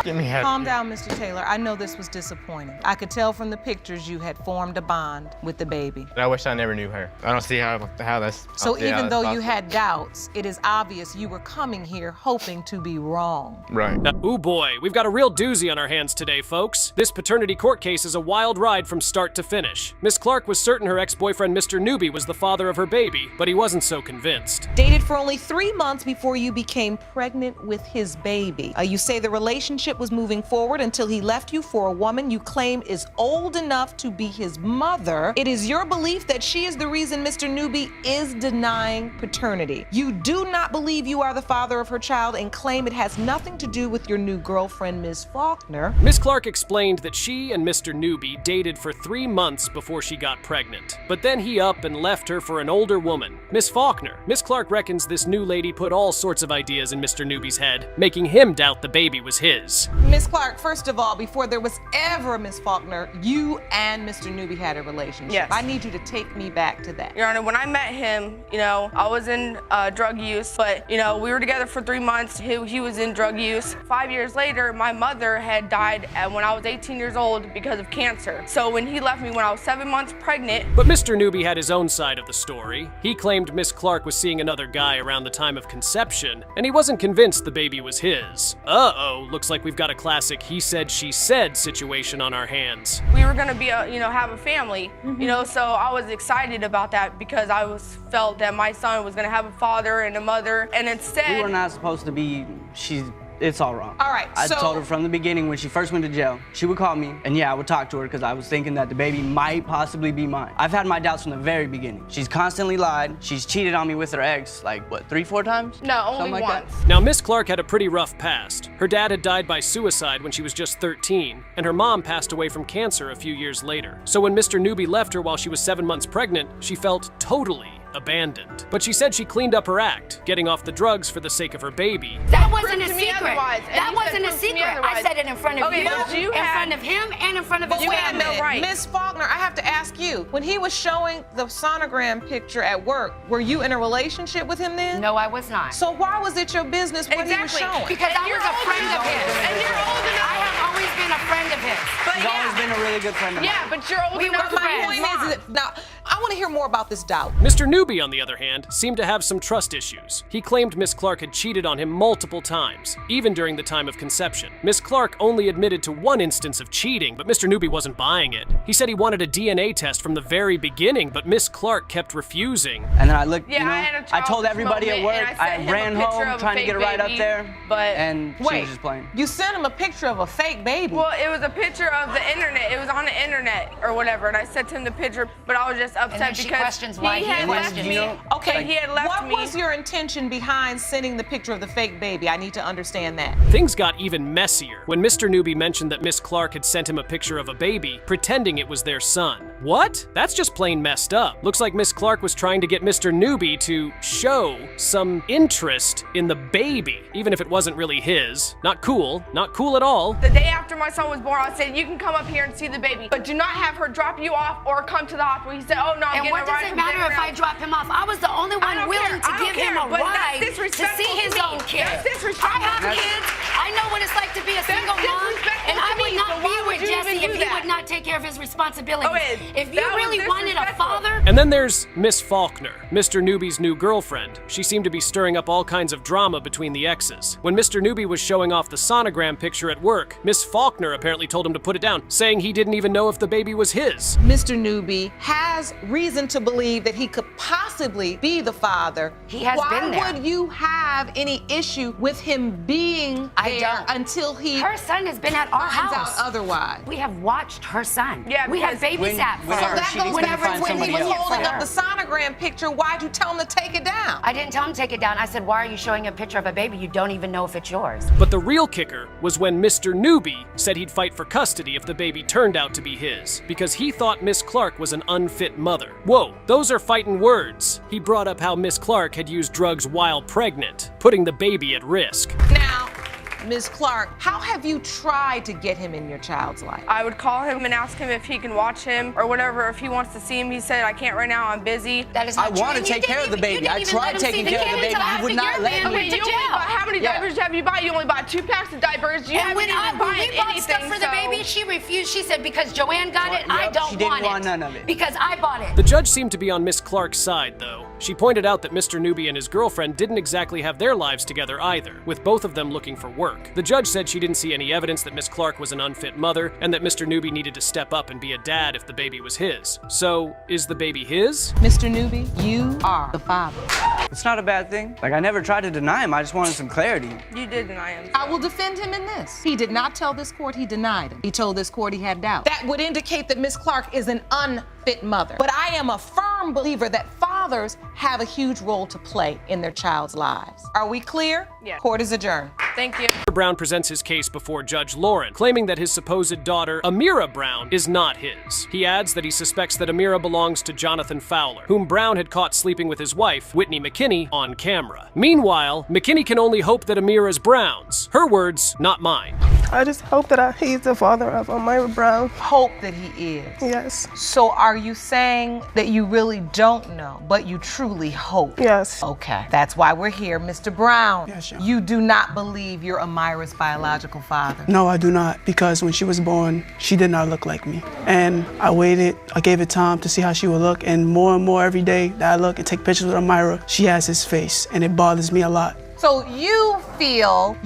Give me Calm down, Mr. Taylor. I know this was disappointing. I could tell from the pictures you had formed a bond with the baby. I wish I never knew her. I don't see how that's. So yeah, even though you possible. had doubts, it is obvious you were coming here hoping to be wrong. Right. Ooh boy, we've got a real doozy on our hands today, folks. This paternity court case is a wild ride from start to finish. Miss Clark was certain her ex-boyfriend, Mr. Newby, was the father of her baby, but he wasn't so convinced. Dated for only 3 months before you became pregnant with his baby. You say the relationship was moving forward until he left you for a woman you claim is old enough to be his mother. It is your belief that she is the reason Mr. Newby is denying paternity. You do not believe you are the father of her child and claim it has nothing to do with your new girlfriend, Ms. Faulkner. Miss Clark explained that she and Mr. Newby dated for 3 months before she got pregnant. But then he up and left her for an older woman, Miss Faulkner. Miss Clark reckons this new lady put all sorts of ideas in Mr. Newby's head, making him doubt the baby was his. Miss Clark, first of all, before there was ever Miss Faulkner, you and Mr. Newby had a relationship. Yes. I need you to take me back to that. Your Honor, when I met him, I was in drug use, but, we were together for 3 months. He was in drug use. 5 years later, my mother had died when I was 18 years old because of cancer. So when he left me when I was 7 months pregnant. But Mr. Newby had his own side of the story. He claimed Miss Clark was seeing another guy around the time of conception, and he wasn't convinced the baby was his. Uh-oh, looks like we've got a classic he said, she said situation on our hands. We were gonna be, have a family, so I was excited about that because I felt that my son was gonna have a father and a mother, and instead. We were not supposed to be, it's all wrong. All right, I told her from the beginning when she first went to jail, she would call me, and yeah, I would talk to her because I was thinking that the baby might possibly be mine. I've had my doubts from the very beginning. She's constantly lied. She's cheated on me with her ex, 3-4 times? No, only Something like once. that. Now, Miss Clark had a pretty rough past. Her dad had died by suicide when she was just 13, and her mom passed away from cancer a few years later. So when Mr. Newby left her while she was 7 months pregnant, she felt totally abandoned. But she said she cleaned up her act, getting off the drugs for the sake of her baby. That wasn't a secret. That wasn't a secret. I said it in front of you, in front of him, and in front of his family. Miss Faulkner, I have to ask you, when he was showing the sonogram picture at work, were you in a relationship with him then? No, I was not. So why was it your business what he was showing? Because I was a friend of his. And you're old enough. I have always been a friend of his. She's always been a really good friend of mine. Yeah, but you're old enough. My point is, now, I want to hear more about this doubt. Mr. Newby, on the other hand, seemed to have some trust issues. He claimed Miss Clark had cheated on him multiple times, even during the time of conception. Miss Clark only admitted to one instance of cheating, but Mr. Newby wasn't buying it. He said he wanted a DNA test from the very beginning, but Miss Clark kept refusing. And then I looked, I told everybody at work, I ran home trying to get it right up there, and she was just playing. You sent him a picture of a fake baby. Well, it was a picture of the internet. It was on the internet or whatever, and I sent him the picture, but I was just upset she because questions why he had left me. Okay, he had left me. What was your intention behind sending the picture of the fake baby? I need to understand that. Things got even messier when Mr. Newby mentioned that Miss Clark had sent him a picture of a baby, pretending it was their son. What? That's just plain messed up. Looks like Miss Clark was trying to get Mr. Newby to show some interest in the baby, even if it wasn't really his. Not cool at all. The day after my son was born, I said, you can come up here and see the baby, but do not have her drop you off or come to the hospital. He said, oh no, I'm and what does it matter if I drop him off? I was the only one willing to give him a ride to see his own kid. That's disrespectful. I have kids. I know what it's like to be a single mom, and I would not be with Jesse if he would not take care of his responsibilities. If you really wanted a father. And then there's Miss Faulkner, Mr. Newby's new girlfriend. She seemed to be stirring up all kinds of drama between the exes. When Mr. Newby was showing off the sonogram picture at work, Miss Faulkner apparently told him to put it down, saying he didn't even know if the baby was his. Mr. Newby has reason to believe that he could possibly be the father. He has been there. Why would you have any issue with him being there until he Her son has been at our finds house. out otherwise? We have watched her son. Yeah, we have babysat for her. So that goes back to when he was holding up the sonogram picture. Why'd you tell him to take it down? I didn't tell him to take it down. I said, why are you showing a picture of a baby you don't even know if it's yours? But the real kicker was when Mr. Newby said he'd fight for custody if the baby turned out to be his, because he thought Miss Clark was an unfit mother. Whoa, those are fighting words. He brought up how Miss Clark had used drugs while pregnant, putting the baby at risk. Now, Ms. Clark, how have you tried to get him in your child's life? I would call him and ask him if he can watch him or whatever, if he wants to see him. He said, I can't right now, I'm busy. That is I not want true. to take care of the baby. I tried taking care of the baby. You would not let me. Okay, you only bought, how many diapers have you bought? You only bought 2 packs of diapers. You haven't even bought we bought stuff for the baby, she refused. She said, because Joanne got it, I don't she didn't want want none of it. Because I bought it. The judge seemed to be on Miss Clark's side, though. She pointed out that Mr. Newby and his girlfriend didn't exactly have their lives together either, with both of them looking for work. The judge said she didn't see any evidence that Miss Clark was an unfit mother, and that Mr. Newby needed to step up and be a dad if the baby was his. So, is the baby his? Mr. Newby, you are the father. It's not a bad thing. Like, I never tried to deny him. I just wanted some clarity. You did deny him. I will defend him in this. He did not tell this court he denied him. He told this court he had doubt. That would indicate that Miss Clark is an unfit mother. But I am a firm believer that fathers have a huge role to play in their child's lives. Are we clear? Yeah. Court is adjourned. Thank you. Brown presents his case before Judge Lauren, claiming that his supposed daughter, Amira Brown, is not his. He adds that he suspects that Amira belongs to Jonathan Fowler, whom Brown had caught sleeping with his wife, Whitney McKinney, on camera. Meanwhile, McKinney can only hope that Amira's Brown's. Her words, not mine. I just hope that he's the father of Amira Brown. Hope that he is. Yes. So are you saying that you really don't know, but you truly hope? Yes. Okay. That's why we're here. Mr. Brown, yes, sure. You do not believe you're Amira's biological father? No, I do not, because when she was born, she did not look like me. And I waited, I gave it time to see how she would look, and more every day that I look and take pictures with Amira, she has his face, and it bothers me a lot. So you feel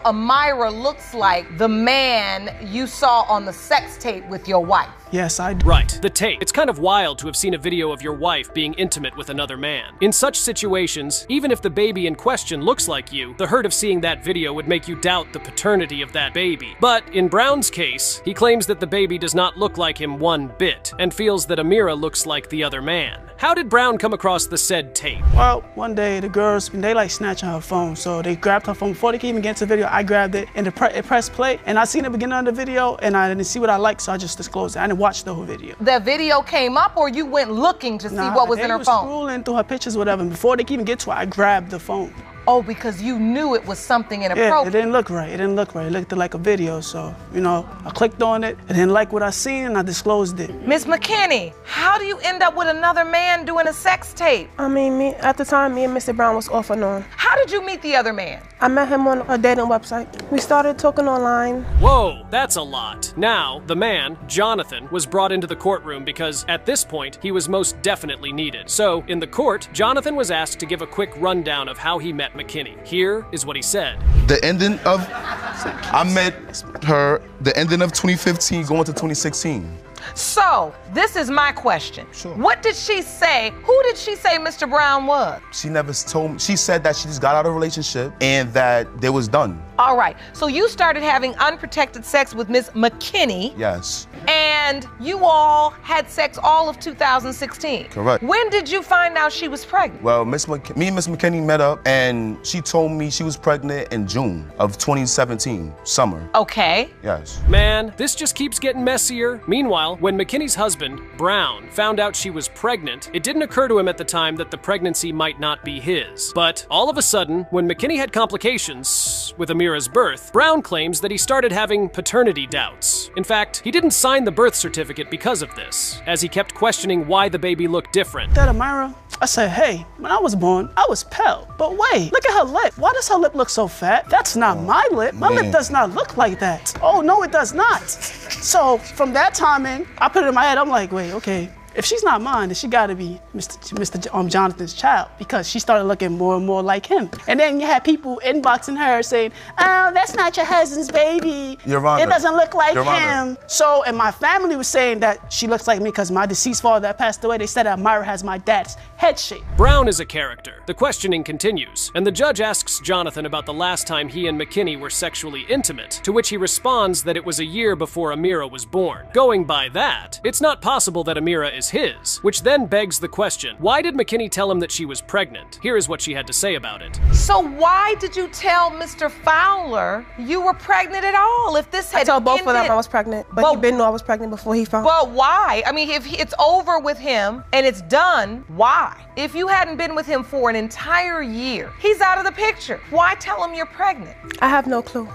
Amira looks like the man you saw on the sex tape with your wife? Yes, I do. Right, the tape. It's kind of wild to have seen a video of your wife being intimate with another man. In such situations, even if the baby in question looks like you, the hurt of seeing that video would make you doubt the paternity of that baby. But in Brown's case, he claims that the baby does not look like him one bit, and feels that Amira looks like the other man. How did Brown come across the said tape? Well, one day the girls, they like snatching her phone, so they grabbed her phone. Before they could even get into the video, I grabbed it and it pressed play, and I seen the beginning of the video, and I didn't see what I liked, so I just disclosed it. I didn't watch the whole video. The video came up, or you went looking to see what was in her phone? They were scrolling through her pictures, whatever, and before they could even get to it, I grabbed the phone. Oh, because you knew it was something inappropriate. Yeah, it didn't look right. It didn't look right. It looked like a video. So, I clicked on it. I didn't like what I seen, and I disclosed it. Miss McKinney, how do you end up with another man doing a sex tape? I mean, at the time, me and Mr. Brown was off and on. How did you meet the other man? I met him on a dating website. We started talking online. Whoa, that's a lot. Now, the man, Jonathan, was brought into the courtroom because, at this point, he was most definitely needed. So, in the court, Jonathan was asked to give a quick rundown of how he met McKinney. Here is what he said. I met her the ending of 2015 going to 2016. So, this is my question. Sure. What did she say? Who did she say Mr. Brown was? She never told me. She said that she just got out of a relationship and that they was done. All right. So you started having unprotected sex with Miss McKinney. Yes. And you all had sex all of 2016. Correct. When did you find out she was pregnant? Well, me and Miss McKinney met up, and she told me she was pregnant in June of 2017, summer. Okay. Yes. Man, this just keeps getting messier. Meanwhile, when McKinney's husband, Brown, found out she was pregnant, it didn't occur to him at the time that the pregnancy might not be his. But all of a sudden, when McKinney had complications with Amira's birth, Brown claims that he started having paternity doubts. In fact, he didn't sign the birth certificate because of this, as he kept questioning why the baby looked different. That Amira, I said, hey, when I was born, I was pale. But wait, look at her lip. Why does her lip look so fat? That's not my lip. My lip does not look like that. Oh, no, it does not. So from that timing, I put it in my head, I'm like, wait, okay. If she's not mine, then she gotta be Mr. Jonathan's child, because she started looking more and more like him. And then you had people inboxing her saying, oh, that's not your husband's baby. Your Honor. It doesn't look like Your him. Honor. So, and my family was saying that she looks like me because my deceased father that passed away, they said that Myra has my dad's head shape. Brown is a character. The questioning continues, and the judge asks Jonathan about the last time he and McKinney were sexually intimate, to which he responds that it was a year before Amira was born. Going by that, it's not possible that Amira is is his, which then begs the question, why did McKinney tell him that she was pregnant? Here is what she had to say about it. So why did you tell Mr. Fowler you were pregnant at all? If this had I told both of them ended- I was pregnant, but he didn't know I was pregnant before he found. Well, why? I mean, if it's over with him and it's done, why? If you hadn't been with him for an entire year, he's out of the picture. Why tell him you're pregnant? I have no clue.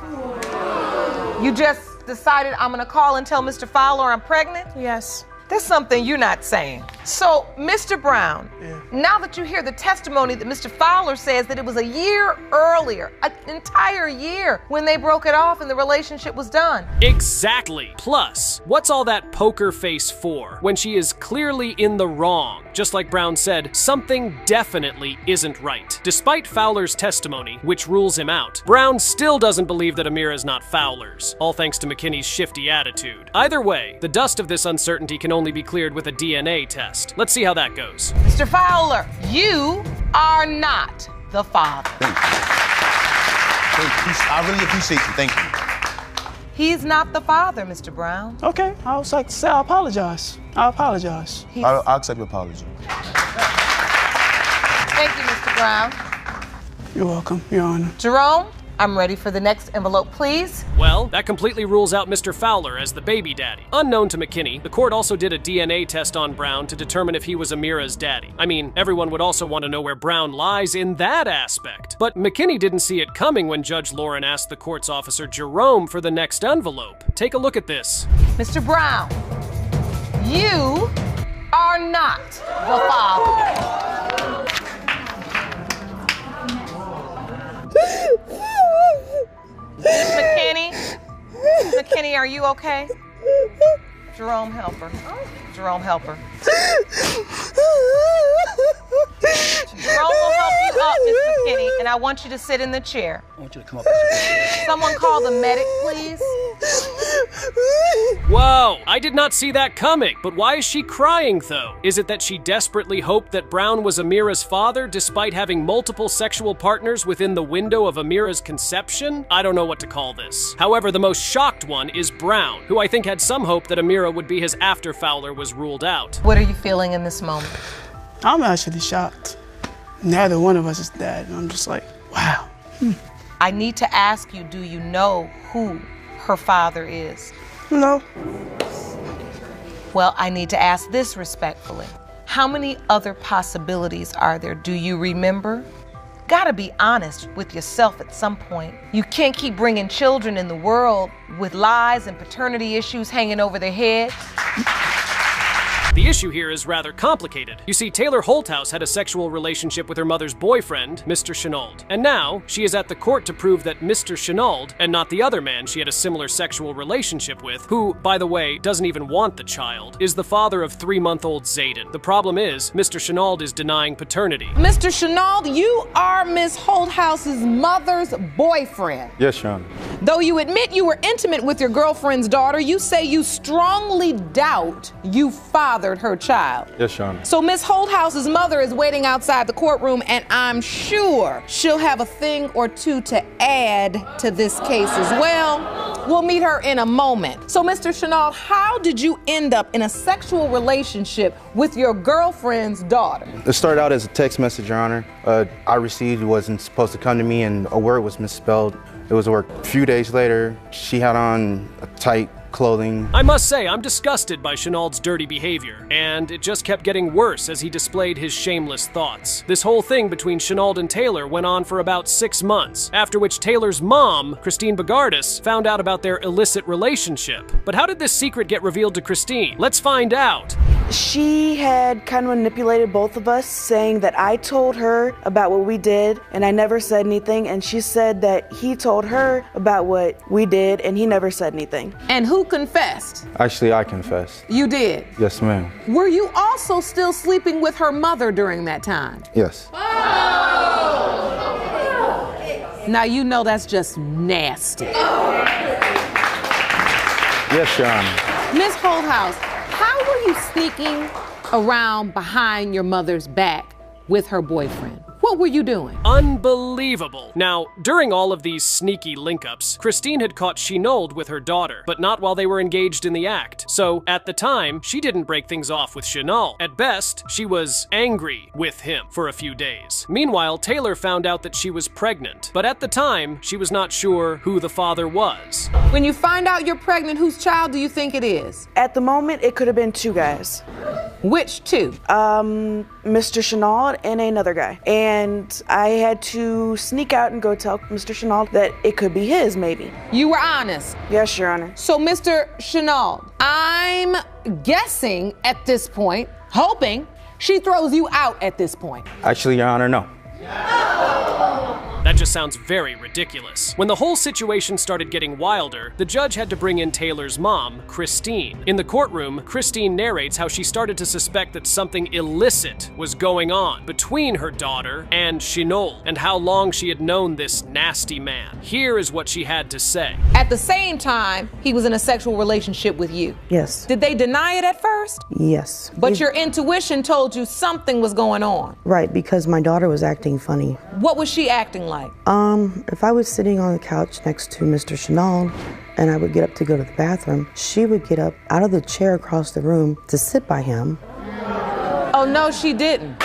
You just decided I'm gonna call and tell Mr. Fowler I'm pregnant? Yes. There's something you're not saying. So, Mr. Brown, now that you hear the testimony that Mr. Fowler says that it was a year earlier, an entire year, when they broke it off and the relationship was done. Exactly. Plus, what's all that poker face for when she is clearly in the wrong? Just like Brown said, something definitely isn't right. Despite Fowler's testimony, which rules him out, Brown still doesn't believe that Amira is not Fowler's, all thanks to McKinney's shifty attitude. Either way, the dust of this uncertainty can only be cleared with a DNA test. Let's see how that goes. Mr. Fowler, you are not the father. Thank you. I really appreciate you. Thank you. He's not the father, Mr. Brown. Okay, I was like to say I apologize. I apologize. I'll accept your apology. Thank you, Mr. Brown. You're welcome, Your Honor. Jerome, I'm ready for the next envelope, please. Well, that completely rules out Mr. Fowler as the baby daddy. Unknown to McKinney, the court also did a DNA test on Brown to determine if he was Amira's daddy. I mean, everyone would also want to know where Brown lies in that aspect. But McKinney didn't see it coming when Judge Lauren asked the court's officer Jerome for the next envelope. Take a look at this. Mr. Brown, you are not the father. McKinney, are you okay? Jerome, help her. Jerome, help her. Jerome will help you up, Miss McKinney, and I want you to sit in the chair. I want you to come up. Someone call the medic, please. Whoa, I did not see that coming. But why is she crying, though? Is it that she desperately hoped that Brown was Amira's father despite having multiple sexual partners within the window of Amira's conception? I don't know what to call this. However, the most shocked one is Brown, who I think had some hope that Amira would be his after Fowler was ruled out. What are you feeling in this moment? I'm actually shocked. Neither one of us is dead, and I'm just like, wow. I need to ask you, do you know who her father is? No. Well, I need to ask this respectfully. How many other possibilities are there? Do you remember? Gotta be honest with yourself at some point. You can't keep bringing children in the world with lies and paternity issues hanging over their heads. The issue here is rather complicated. You see, Taylor Holthouse had a sexual relationship with her mother's boyfriend, Mr. Chenault. And now, she is at the court to prove that Mr. Chenault, and not the other man she had a similar sexual relationship with, who, by the way, doesn't even want the child, is the father of 3-month-old Zayden. The problem is, Mr. Chenault is denying paternity. Mr. Chenault, you are Ms. Holthouse's mother's boyfriend. Yes, Your Honor. Though you admit you were intimate with your girlfriend's daughter, you say you strongly doubt you fathered her child. Yes, Your Honor. So Ms. Holthouse's mother is waiting outside the courtroom, and I'm sure she'll have a thing or two to add to this case as well. We'll meet her in a moment. So Mr. Chenault, how did you end up in a sexual relationship with your girlfriend's daughter? It started out as a text message, Your Honor. I received, it wasn't supposed to come to me, and a word was misspelled. It was a word. A few days later, she had on a tight clothing. I must say, I'm disgusted by Chenault's dirty behavior, and it just kept getting worse as he displayed his shameless thoughts. This whole thing between Chenault and Taylor went on for about 6 months, after which Taylor's mom, Christine Bogardus, found out about their illicit relationship. But how did this secret get revealed to Christine? Let's find out. She had kind of manipulated both of us, saying that I told her about what we did and I never said anything, and she said that he told her about what we did and he never said anything. And who confessed? Actually, I confessed. You did? Yes, ma'am. Were you also still sleeping with her mother during that time? Yes. Now you know that's just nasty. Yes, Your Honor. Ms. Holthouse, how were you sneaking around behind your mother's back with her boyfriend? What What were you doing? Unbelievable. Now, during all of these sneaky link-ups, Christine had caught Shinold with her daughter, but not while they were engaged in the act. So, at the time, she didn't break things off with Shinold. At best, she was angry with him for a few days. Meanwhile, Taylor found out that she was pregnant, but at the time, she was not sure who the father was. When you find out you're pregnant, whose child do you think it is? At the moment, it could have been 2 guys. Which 2? Mr. Shinaud and another guy. And I had to sneak out and go tell Mr. Shinaud that it could be his, maybe. You were honest? Yes, Your Honor. So, Mr. Shinaud, I'm guessing at this point, hoping, she throws you out at this point. Actually, Your Honor, no. That just sounds very ridiculous. When the whole situation started getting wilder, the judge had to bring in Taylor's mom, Christine. In the courtroom, Christine narrates how she started to suspect that something illicit was going on between her daughter and Shinold, and how long she had known this nasty man. Here is what she had to say. At the same time, he was in a sexual relationship with you. Yes. Did they deny it at first? Yes. But your intuition told you something was going on. Right, because my daughter was acting funny. What was she acting like? If I was sitting on the couch next to Mr. Shinaud and I would get up to go to the bathroom, she would get up out of the chair across the room to sit by him. Oh, no, she didn't.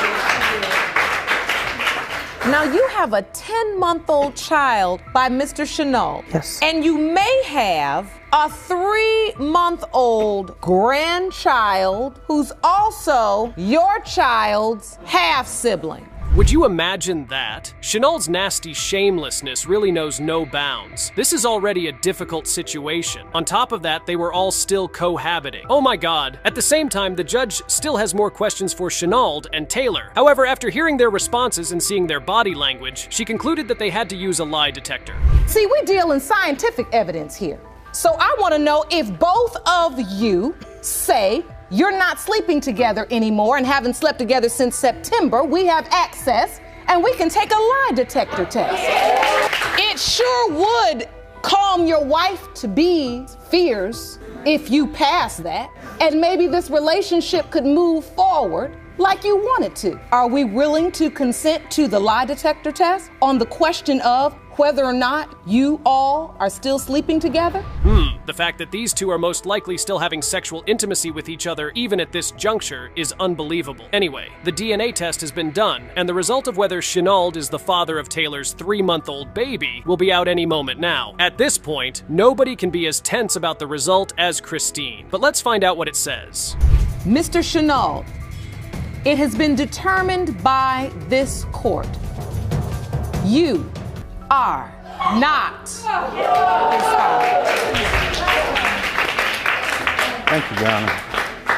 Now, you have a 10-month-old child by Mr. Shinaud. Yes. And you may have a 3-month-old grandchild who's also your child's half-sibling. Would you imagine that? Shinold's nasty shamelessness really knows no bounds. This is already a difficult situation. On top of that, they were all still cohabiting. Oh my god. At the same time, the judge still has more questions for Shinold and Taylor. However, after hearing their responses and seeing their body language, she concluded that they had to use a lie detector. See, we deal in scientific evidence here. So I want to know if both of you say you're not sleeping together anymore and haven't slept together since September. We have access and we can take a lie detector test. It sure would calm your wife-to-be's fears if you pass that, and maybe this relationship could move forward like you want it to. Are we willing to consent to the lie detector test on the question of whether or not you all are still sleeping together? The fact that these two are most likely still having sexual intimacy with each other even at this juncture is unbelievable. Anyway, the DNA test has been done, and the result of whether Shinold is the father of Taylor's 3-month-old baby will be out any moment now. At this point, nobody can be as tense about the result as Christine. But let's find out what it says. Mr. Shinold, it has been determined by this court. You are not his father. Thank you, Your Honor.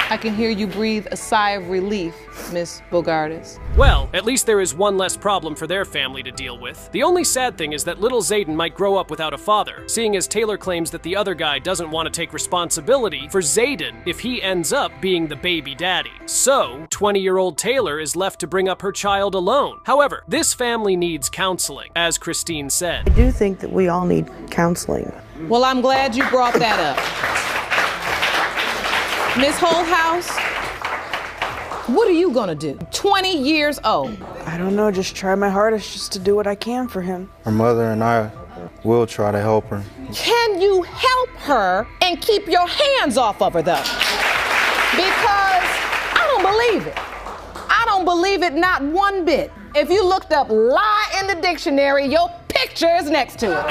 I can hear you breathe a sigh of relief, Miss Bogardus. Well, at least there is one less problem for their family to deal with. The only sad thing is that little Zayden might grow up without a father, seeing as Taylor claims that the other guy doesn't want to take responsibility for Zayden if he ends up being the baby daddy. So, 20-year-old Taylor is left to bring up her child alone. However, this family needs counseling, as Christine said. I do think that we all need counseling. Well, I'm glad you brought that up. Miss Holehouse, what are you gonna do? 20 years old. I don't know, just try my hardest just to do what I can for him. Her mother and I will try to help her. Can you help her and keep your hands off of her, though? Because I don't believe it. I don't believe it not one bit. If you looked up lie in the dictionary, your picture is next to it.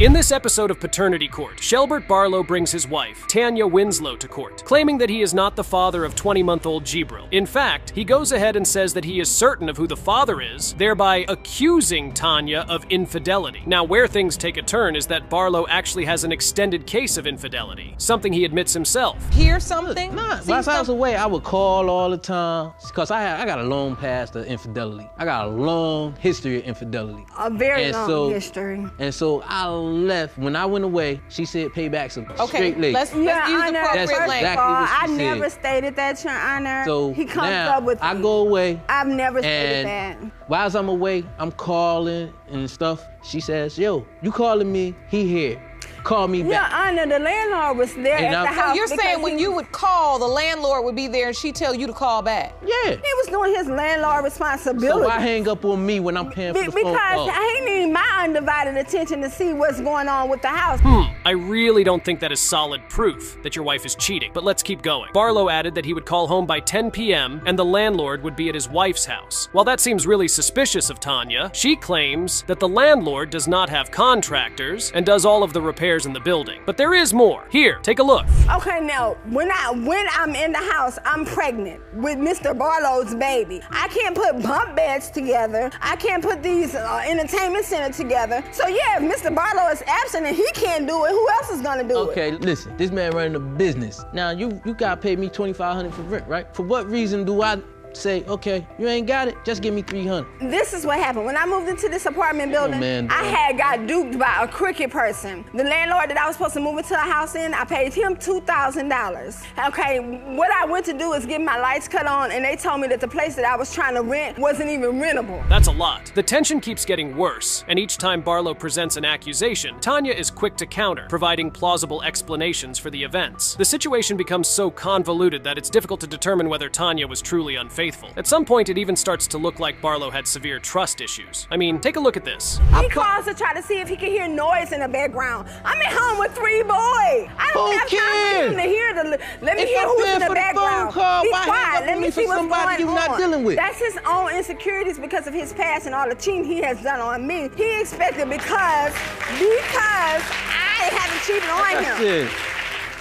In this episode of Paternity Court, Shelbert Barlow brings his wife, Tanya Winslow, to court, claiming that he is not the father of 20-month-old Jabril. In fact, he goes ahead and says that he is certain of who the father is, thereby accusing Tanya of infidelity. Now, where things take a turn is that Barlow actually has an extended case of infidelity, something he admits himself. Hear something? While I was away, I would call all the time, because I got a long past of infidelity. I got a long history of infidelity. A very long history. And so I left. When I went away, she said pay back some straight ladies. Let's use appropriate language. Exactly what she I said. never stated that, Your Honor. So he comes now, up with I go away. I've never stated that. While I'm away, I'm calling and stuff. She says, yo, you calling me, he here. call me back. Your Honor, the landlord was there And at the I'm- house. So you're saying because when you would call, the landlord would be there and she'd tell you to call back? Yeah. He was doing his landlord responsibility. So why hang up on me when I'm paying for the phone Because call? he need my undivided attention to see what's going on with the house. I really don't think that is solid proof that your wife is cheating, but let's keep going. Barlow added that he would call home by 10 p.m. and the landlord would be at his wife's house. While that seems really suspicious of Tanya, she claims that the landlord does not have contractors and does all of the repairs in the building. But there is more. Here, take a look. Okay, now, when I'm in the house, I'm pregnant with Mr. Barlow's baby. I can't put bunk beds together. I can't put these entertainment centers together. So yeah, if Mr. Barlow is absent and he can't do it, who else is gonna do it? Okay, listen, this man running a business. Now, you gotta pay me $2,500 for rent, right? For what reason do I say, okay, you ain't got it, just give me $300? This is what happened. When I moved into this apartment building, man, I had got duped by a crooked person. The landlord that I was supposed to move into a house in, I paid him $2,000. Okay, what I went to do is get my lights cut on, and they told me that the place that I was trying to rent wasn't even rentable. That's a lot. The tension keeps getting worse, and each time Barlow presents an accusation, Tanya is quick to counter, providing plausible explanations for the events. The situation becomes so convoluted that it's difficult to determine whether Tanya was truly unfaithful. At some point, it even starts to look like Barlow had severe trust issues. I mean, take a look at this. He calls to try to see if he can hear noise in the background. I'm at home with 3 boys. I don't have time for him to hear let me hear who's in the background. Be quiet. Let me see what's going on. That's his own insecurities because of his past and all the cheating he has done on me. He expected because I haven't cheated on him.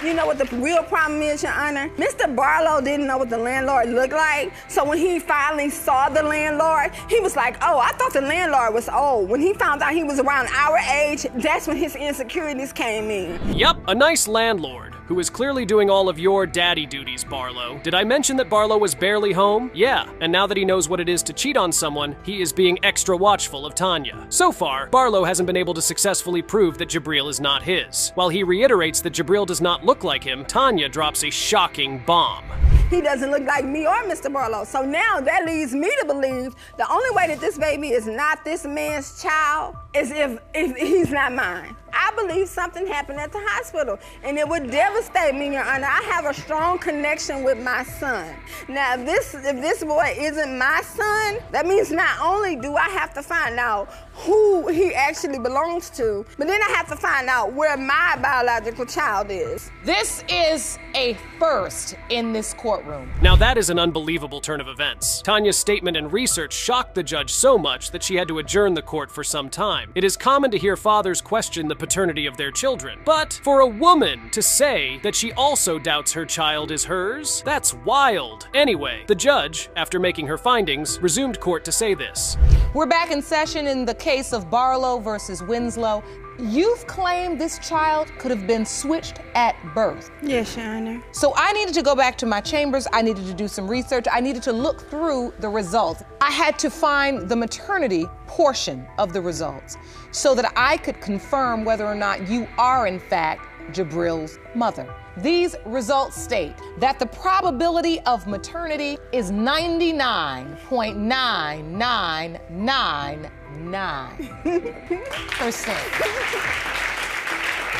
You know what the real problem is, Your Honor? Mr. Barlow didn't know what the landlord looked like, so when he finally saw the landlord, he was like, oh, I thought the landlord was old. When he found out he was around our age, that's when his insecurities came in. Yup, a nice landlord who is clearly doing all of your daddy duties, Barlow. Did I mention that Barlow was barely home? Yeah, and now that he knows what it is to cheat on someone, he is being extra watchful of Tanya. So far, Barlow hasn't been able to successfully prove that Jabril is not his. While he reiterates that Jabril does not look like him, Tanya drops a shocking bomb. He doesn't look like me or Mr. Barlow. So now that leads me to believe the only way that this baby is not this man's child is if he's not mine. I believe something happened at the hospital, and it would devastate me, Your Honor. I have a strong connection with my son. Now, if this boy isn't my son, that means not only do I have to find out who he actually belongs to, but then I have to find out where my biological child is. This is a first in this courtroom. Now that is an unbelievable turn of events. Tanya's statement and research shocked the judge so much that she had to adjourn the court for some time. It is common to hear fathers question the paternity of their children, but for a woman to say that she also doubts her child is hers, that's wild. Anyway, the judge, after making her findings, resumed court to say this. We're back in session in the case of Barlow versus Winslow. You've claimed this child could have been switched at birth. Yes, Your Honor. So I needed to go back to my chambers. I needed to do some research. I needed to look through the results. I had to find the maternity portion of the results so that I could confirm whether or not you are, in fact, Jabril's mother. These results state that the probability of maternity is 99.9999%.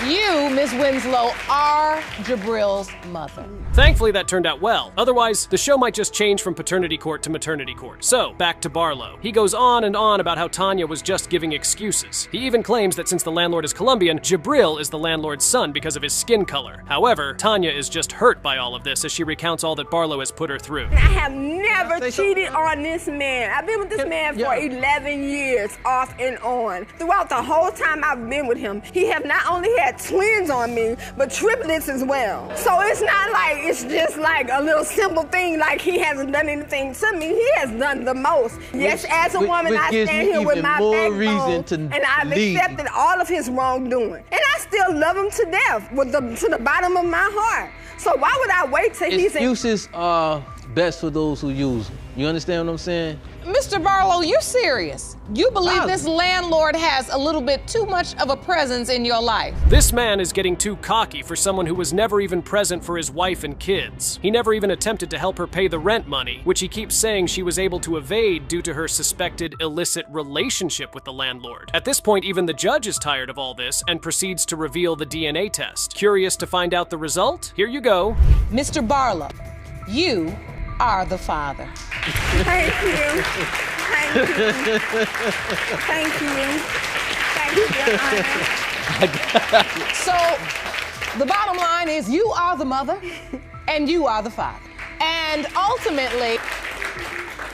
You, Ms. Winslow, are Jabril's mother. Thankfully, that turned out well. Otherwise, the show might just change from paternity court to maternity court. So, back to Barlow. He goes on and on about how Tanya was just giving excuses. He even claims that since the landlord is Colombian, Jabril is the landlord's son because of his skin color. However, Tanya is just hurt by all of this as she recounts all that Barlow has put her through. I have never cheated on this man. I've been with this man for 11 years, off and on. Throughout the whole time I've been with him, he have not only had twins on me, but triplets as well. So it's not like it's just like a little simple thing like he hasn't done anything to me. He has done the most. Yes, as a woman, I stand here with my backbone, and I've accepted all of his wrongdoing. And I still love him to death, to the bottom of my heart. So why would I wait till he's in... Excuses are best for those who use them. You understand what I'm saying? Mr. Barlow, you serious? You believe this landlord has a little bit too much of a presence in your life? This man is getting too cocky for someone who was never even present for his wife and kids. He never even attempted to help her pay the rent money, which he keeps saying she was able to evade due to her suspected illicit relationship with the landlord. At this point, even the judge is tired of all this and proceeds to reveal the DNA test. Curious to find out the result? Here you go. Mr. Barlow, you are the father. Thank you. Thank you. Thank you. Thank you, Your Honor. So, the bottom line is you are the mother and you are the father. And ultimately,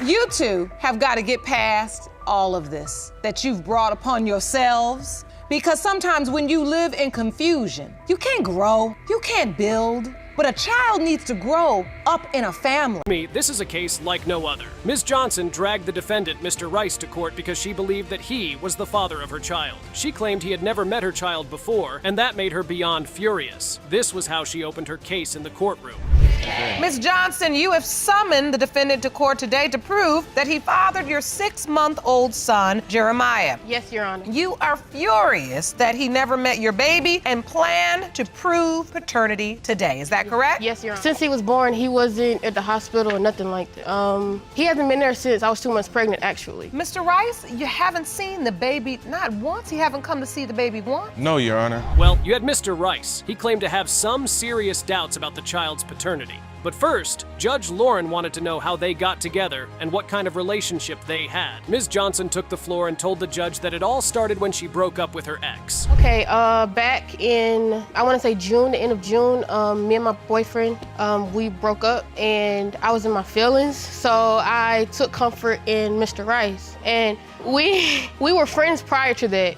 you two have got to get past all of this that you've brought upon yourselves. Because sometimes when you live in confusion, you can't grow, you can't build. But a child needs to grow up in a family. This is a case like no other. Ms. Johnson dragged the defendant, Mr. Rice, to court because she believed that he was the father of her child. She claimed he had never met her child before, and that made her beyond furious. This was how she opened her case in the courtroom. Ms. Johnson, you have summoned the defendant to court today to prove that he fathered your 6-month-old son, Jeremiah. Yes, Your Honor. You are furious that he never met your baby and plan to prove paternity today. Is that correct? Yes, Your Honor. Since he was born, he wasn't at the hospital or nothing like that. He hasn't been there since I was 2 months pregnant, actually. Mr. Rice, you haven't seen the baby not once? You haven't come to see the baby once? No, Your Honor. Well, you had Mr. Rice. He claimed to have some serious doubts about the child's paternity. But first, Judge Lauren wanted to know how they got together and what kind of relationship they had. Ms. Johnson took the floor and told the judge that it all started when she broke up with her ex. Okay, back in, I want to say June, the end of June, me and my boyfriend, we broke up and I was in my feelings. So I took comfort in Mr. Rice. And we were friends prior to that,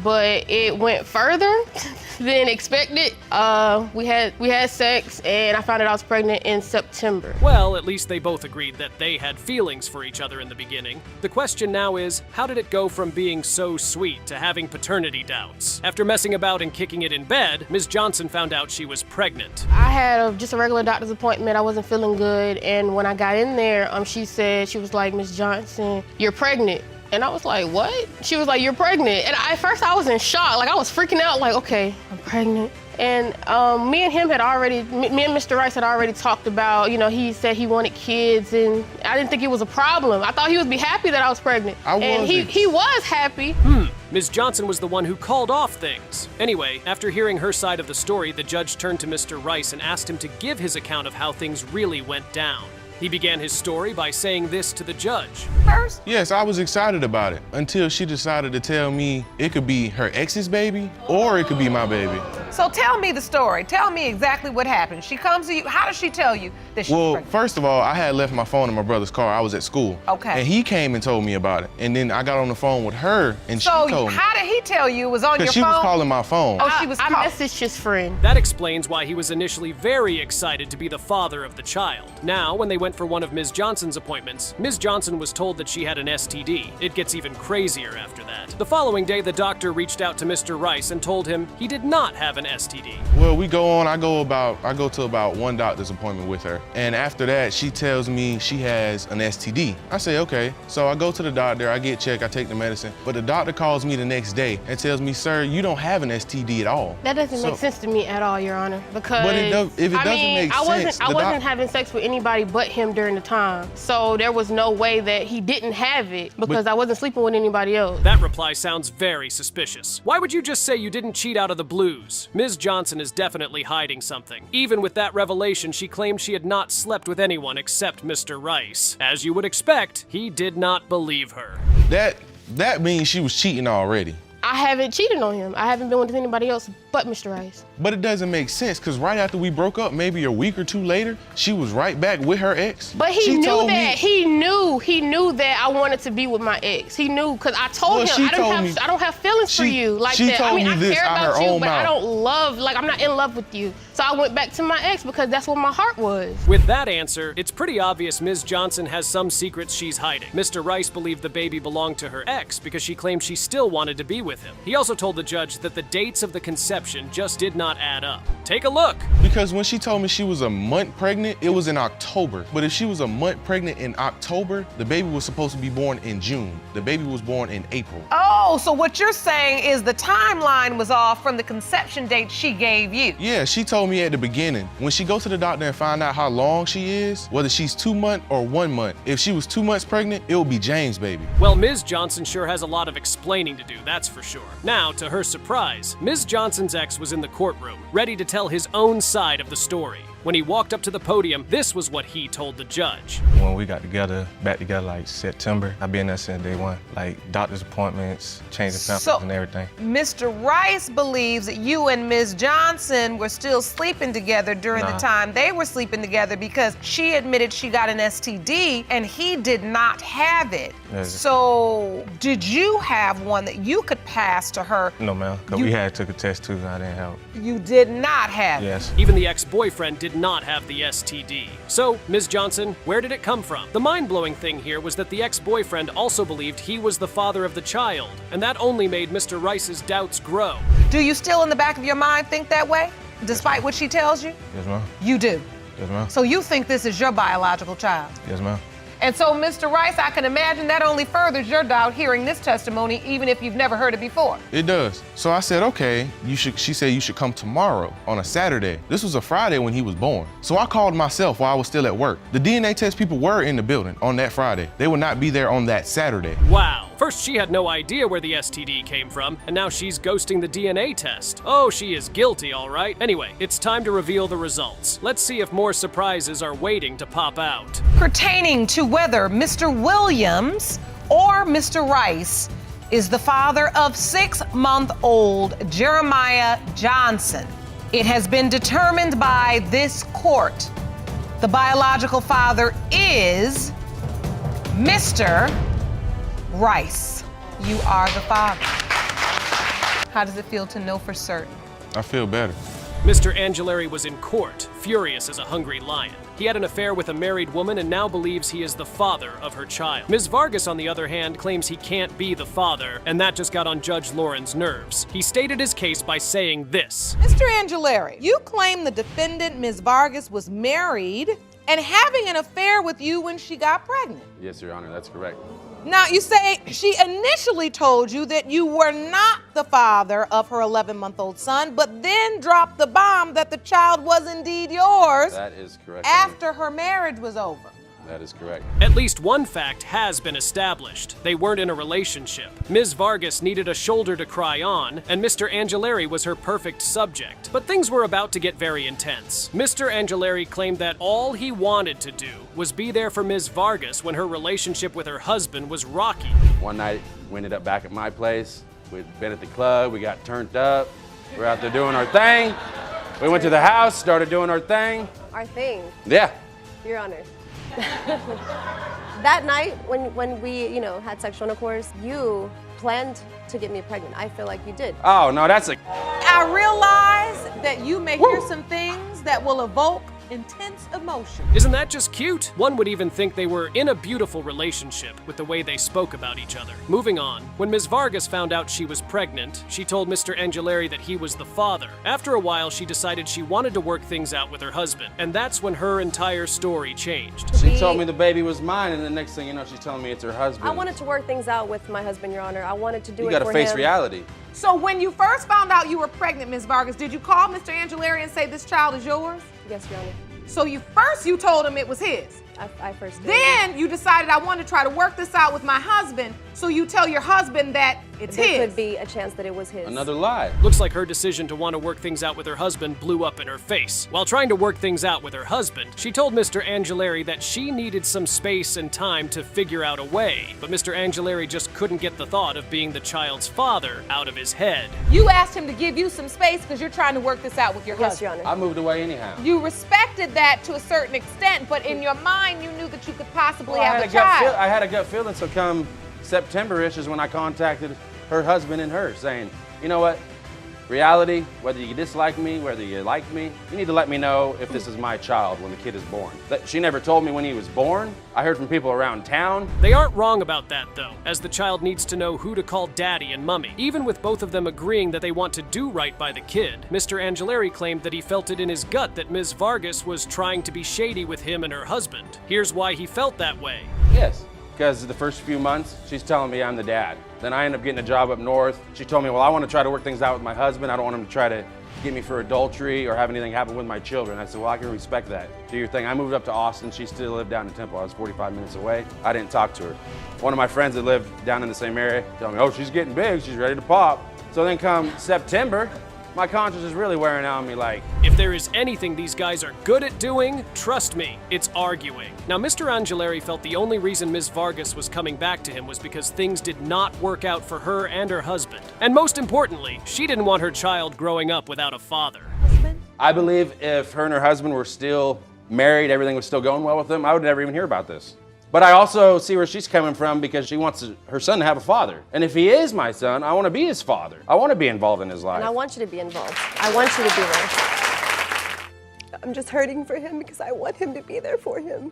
but it went further than expected. We had sex and I found out I was pregnant in September. Well, at least they both agreed that they had feelings for each other in the beginning. The question now is, how did it go from being so sweet to having paternity doubts? After messing about and kicking it in bed, Ms. Johnson found out she was pregnant. I had just a regular doctor's appointment. I wasn't feeling good, and when I got in there, she was like, Ms. Johnson, you're pregnant. And I was like, what? She was like, you're pregnant. And at first I was in shock. Like, I was freaking out, like, okay, I'm pregnant. And me and Mr. Rice had already talked about, he said he wanted kids, and I didn't think it was a problem. I thought he would be happy that I was pregnant. He was happy. Ms. Johnson was the one who called off things. Anyway, after hearing her side of the story, the judge turned to Mr. Rice and asked him to give his account of how things really went down. He began his story by saying this to the judge. First? Yes, I was excited about it until she decided to tell me it could be her ex's baby or it could be my baby. So tell me the story. Tell me exactly what happened. She comes to you. How does she tell you that she's pregnant? First of all, I had left my phone in my brother's car. I was at school. Okay. And he came and told me about it. And then I got on the phone with her and she told me. So how did he tell you it was on your phone? Because she was calling my phone. Oh, she was calling. I messaged his friend. That explains why he was initially very excited to be the father of the child. Now, when they went for one of Ms. Johnson's appointments, Ms. Johnson was told that she had an STD. It gets even crazier after that. The following day, the doctor reached out to Mr. Rice and told him he did not have an STD. Well, we go on, I go to about one doctor's appointment with her. And after that, she tells me she has an STD. I say, okay. So I go to the doctor, I get checked, I take the medicine. But the doctor calls me the next day and tells me, sir, you don't have an STD at all. That doesn't make sense to me at all, Your Honor, because if it doesn't make sense, I wasn't having sex with anybody but him during the time. So there was no way that he didn't have it because I wasn't sleeping with anybody else. That reply sounds very suspicious. Why would you just say you didn't cheat out of the blues? Ms. Johnson is definitely hiding something. Even with that revelation, she claimed she had not slept with anyone except Mr. Rice. As you would expect, he did not believe her. That means she was cheating already. I haven't cheated on him. I haven't been with anybody else but Mr. Rice. But it doesn't make sense because right after we broke up, maybe a week or two later, she was right back with her ex. But he knew that. He knew that I wanted to be with my ex. He knew because I told him I don't have feelings for you like that. I mean, I care about you, but I don't love, I'm not in love with you. So I went back to my ex because that's what my heart was. With that answer, it's pretty obvious Ms. Johnson has some secrets she's hiding. Mr. Rice believed the baby belonged to her ex because she claimed she still wanted to be with him. He also told the judge that the dates of the conception just did not add up. Take a look. Because when she told me she was a month pregnant, it was in October. But if she was a month pregnant in October, the baby was supposed to be born in June. The baby was born in April. Oh, so what you're saying is the timeline was off from the conception date she gave you. Yeah, she told me at the beginning, when she goes to the doctor and find out how long she is, whether she's 2 months or 1 month, if she was 2 months pregnant, it will be James' baby. Well, Ms. Johnson sure has a lot of explaining to do, that's for sure. Now, to her surprise, Ms. Johnson's ex was in the courtroom, ready to tell his own side of the story. When he walked up to the podium, this was what he told the judge. When we got back together like September, I've been there since day one. Like doctor's appointments, changing pampers and everything. Mr. Rice believes that you and Ms. Johnson were still sleeping together during the time they were sleeping together because she admitted she got an STD and he did not have it. So did you have one that you could pass to her? No, ma'am, because we had took a test too and I didn't have it. You did not have it? Yes. Even the ex-boyfriend did not have the STD. So, Ms. Johnson, where did it come from? The mind-blowing thing here was that the ex-boyfriend also believed he was the father of the child, and that only made Mr. Rice's doubts grow. Do you still in the back of your mind think that way, despite what she tells you? Yes, ma'am. You do? Yes, ma'am. So you think this is your biological child? Yes, ma'am. And so, Mr. Rice, I can imagine that only furthers your doubt hearing this testimony, even if you've never heard it before. It does. So I said, okay, she said you should come tomorrow on a Saturday. This was a Friday when he was born. So I called myself while I was still at work. The DNA test people were in the building on that Friday. They would not be there on that Saturday. Wow. First, she had no idea where the STD came from, and now she's ghosting the DNA test. Oh, she is guilty, all right. Anyway, it's time to reveal the results. Let's see if more surprises are waiting to pop out. Pertaining to whether Mr. Williams or Mr. Rice is the father of 6-month-old Jeremiah Johnson, it has been determined by this court the biological father is Mr. Rice. You are the father. How does it feel to know for certain? I feel better. Mr. Angelari was in court, furious as a hungry lion. He had an affair with a married woman and now believes he is the father of her child. Ms. Vargas, on the other hand, claims he can't be the father, and that just got on Judge Lauren's nerves. He stated his case by saying this. Mr. Angelari, you claim the defendant, Ms. Vargas, was married and having an affair with you when she got pregnant. Yes, Your Honor, that's correct. Now, you say she initially told you that you were not the father of her 11-month-old son, but then dropped the bomb that the child was indeed yours. That is correct. After her marriage was over. That is correct. At least one fact has been established. They weren't in a relationship. Ms. Vargas needed a shoulder to cry on, and Mr. Angelari was her perfect subject. But things were about to get very intense. Mr. Angelari claimed that all he wanted to do was be there for Ms. Vargas when her relationship with her husband was rocky. One night, we ended up back at my place. We'd been at the club, we got turned up. We're out there doing our thing. We went to the house, started doing our thing. Our thing? Yeah. Your Honor. That night when we, had sexual intercourse, you planned to get me pregnant. I feel like you did. Oh, no, that's I realize that you may hear some things that will evoke intense emotion. Isn't that just cute? One would even think they were in a beautiful relationship with the way they spoke about each other. Moving on, when Ms. Vargas found out she was pregnant, she told Mr. Angelari that he was the father. After a while, she decided she wanted to work things out with her husband, and that's when her entire story changed. She told me the baby was mine, and the next thing you know, she's telling me it's her husband. I wanted to work things out with my husband, Your Honor. I wanted to do it for him. You gotta face reality. So when you first found out you were pregnant, Ms. Vargas, did you call Mr. Angelari and say this child is yours? Yes, Your Honor. So you told him it was his? I first did. Then you decided I want to try to work this out with my husband, so you tell your husband that it's his. There could be a chance that it was his. Another lie. Looks like her decision to want to work things out with her husband blew up in her face. While trying to work things out with her husband, she told Mr. Angelari that she needed some space and time to figure out a way. But Mr. Angelari just couldn't get the thought of being the child's father out of his head. You asked him to give you some space because you're trying to work this out with your husband. Yes, Your Honor. I moved away anyhow. You respected that to a certain extent, but in your mind, you knew that you could possibly have a child. I had a gut feeling, so come September-ish is when I contacted her husband and her, saying, you know what, Reality, whether you dislike me, whether you like me, you need to let me know if this is my child when the kid is born. She never told me when he was born. I heard from people around town. They aren't wrong about that, though, as the child needs to know who to call daddy and mummy. Even with both of them agreeing that they want to do right by the kid, Mr. Angileri claimed that he felt it in his gut that Ms. Vargas was trying to be shady with him and her husband. Here's why he felt that way. Yes, because the first few months, she's telling me I'm the dad. Then I end up getting a job up north. She told me, well, I want to try to work things out with my husband. I don't want him to try to get me for adultery or have anything happen with my children. I said, well, I can respect that. Do your thing. I moved up to Austin. She still lived down in Temple. I was 45 minutes away. I didn't talk to her. One of my friends that lived down in the same area told me, oh, she's getting big. She's ready to pop. So then come September, my conscience is really wearing on me like. If there is anything these guys are good at doing, trust me, it's arguing. Now, Mr. Angileri felt the only reason Ms. Vargas was coming back to him was because things did not work out for her and her husband. And most importantly, she didn't want her child growing up without a father. I believe if her and her husband were still married, everything was still going well with them, I would never even hear about this. But I also see where she's coming from because she wants her son to have a father. And if he is my son, I want to be his father. I want to be involved in his life. And I want you to be involved. I want you to be there. I'm just hurting for him because I want him to be there for him.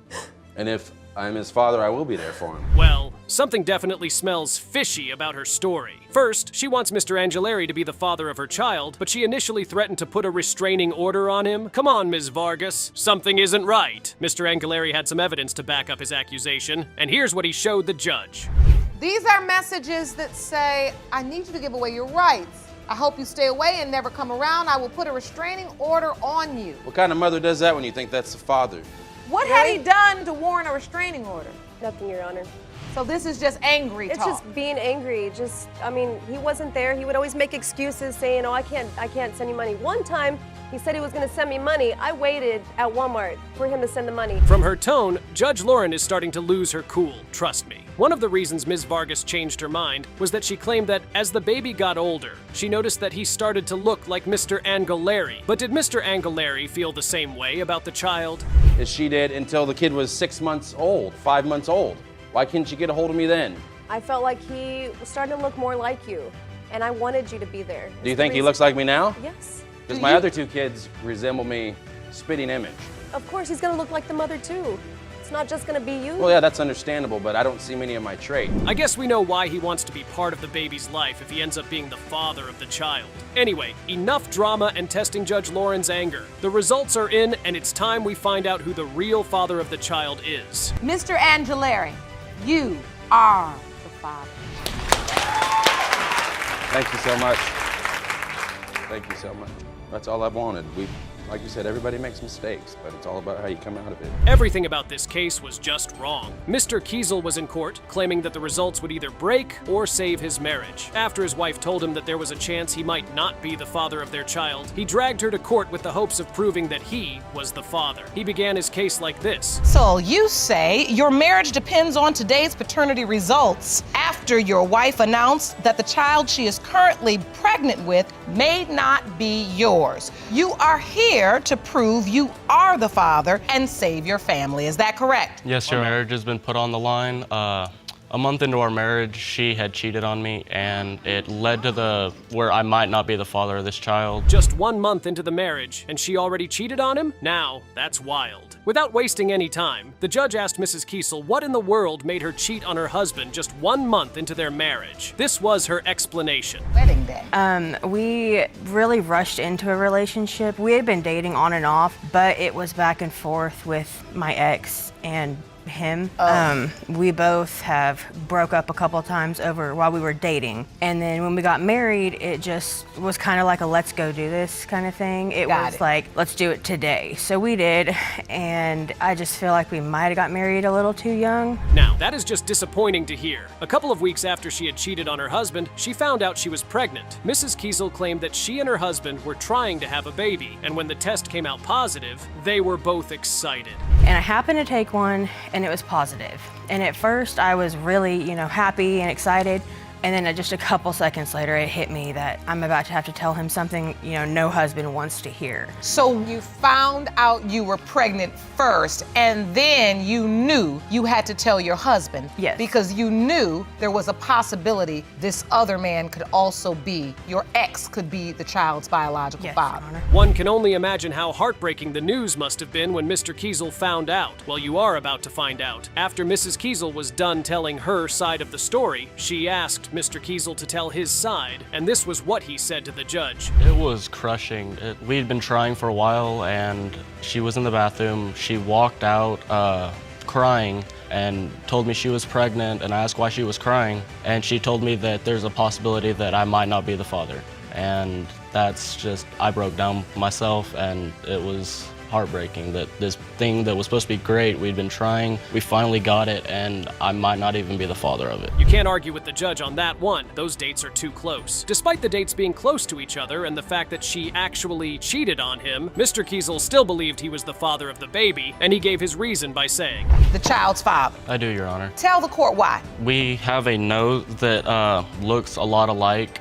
And if I'm his father, I will be there for him. Well, something definitely smells fishy about her story. First, she wants Mr. Angileri to be the father of her child, but she initially threatened to put a restraining order on him. Come on, Ms. Vargas. Something isn't right. Mr. Angileri had some evidence to back up his accusation, and here's what he showed the judge. These are messages that say, I need you to give away your rights. I hope you stay away and never come around. I will put a restraining order on you. What kind of mother does that when you think that's the father? What had he done to warrant a restraining order? Nothing, Your Honor. So this is just angry It's talk. just being angry. I mean, he wasn't there. He would always make excuses saying, oh, I can't send you money. One time, he said he was gonna send me money. I waited at Walmart for him to send the money. From her tone, Judge Lauren is starting to lose her cool, trust me. One of the reasons Ms. Vargas changed her mind was that she claimed that as the baby got older, she noticed that he started to look like Mr. Angileri. But did Mr. Angileri feel the same way about the child? As she did until the kid was 6 months old, 5 months old. Why couldn't you get a hold of me then? I felt like he was starting to look more like you, and I wanted you to be there. Do you think he looks like me now? Yes. Because my other two kids resemble me, spitting image. Of course, he's gonna look like the mother too. It's not just gonna be you. Well, yeah, that's understandable, but I don't see many of my traits. I guess we know why he wants to be part of the baby's life if he ends up being the father of the child. Anyway, enough drama and testing Judge Lauren's anger. The results are in, and it's time we find out who the real father of the child is. Mr. Angileri, you are the father. Thank you so much. Thank you so much. That's all I've wanted. Like you said, everybody makes mistakes, but it's all about how you come out of it. Everything about this case was just wrong. Mr. Kiesel was in court, claiming that the results would either break or save his marriage. After his wife told him that there was a chance he might not be the father of their child, he dragged her to court with the hopes of proving that he was the father. He began his case like this. So you say your marriage depends on today's paternity results after your wife announced that the child she is currently pregnant with may not be yours. You are here to prove you are the father and save your family. Is that correct? Yes, your marriage has been put on the line. A month into our marriage, she had cheated on me, and it led to where I might not be the father of this child. Just 1 month into the marriage, and she already cheated on him? Now, that's wild. Without wasting any time, the judge asked Mrs. Kiesel what in the world made her cheat on her husband just 1 month into their marriage. This was her explanation. Wedding day. We really rushed into a relationship. We had been dating on and off, but it was back and forth with my ex and him. We both have broke up a couple times over while we were dating. And then when we got married, it just was kind of like a let's go do this kind of thing. It was like, let's do it today. So we did, and I just feel like we might have got married a little too young. Now, that is just disappointing to hear. A couple of weeks after she had cheated on her husband, she found out she was pregnant. Mrs. Kiesel claimed that she and her husband were trying to have a baby, and when the test came out positive, they were both excited. And I happened to take one, and it was positive. And at first I was really, happy and excited, And then just a couple seconds later, it hit me that I'm about to have to tell him something, no husband wants to hear. So you found out you were pregnant first, and then you knew you had to tell your husband. Yes. Because you knew there was a possibility this other man could also be, your ex could be the child's biological father. One can only imagine how heartbreaking the news must have been when Mr. Kiesel found out. Well, you are about to find out. After Mrs. Kiesel was done telling her side of the story, she asked Mr. Kiesel to tell his side, and this was what he said to the judge. It was crushing. We'd been trying for a while, and she was in the bathroom. She walked out crying and told me she was pregnant, and I asked why she was crying, and she told me that there's a possibility that I might not be the father. And that's just, I broke down myself, and it was heartbreaking that this thing that was supposed to be great, we'd been trying, we finally got it, and I might not even be the father of it. You can't argue with the judge on that one. Those dates are too close. Despite the dates being close to each other and the fact that she actually cheated on him, Mr. Kiesel still believed he was the father of the baby, and he gave his reason by saying, the child's father. I do, Your Honor. Tell the court why. We have a nose that looks a lot alike.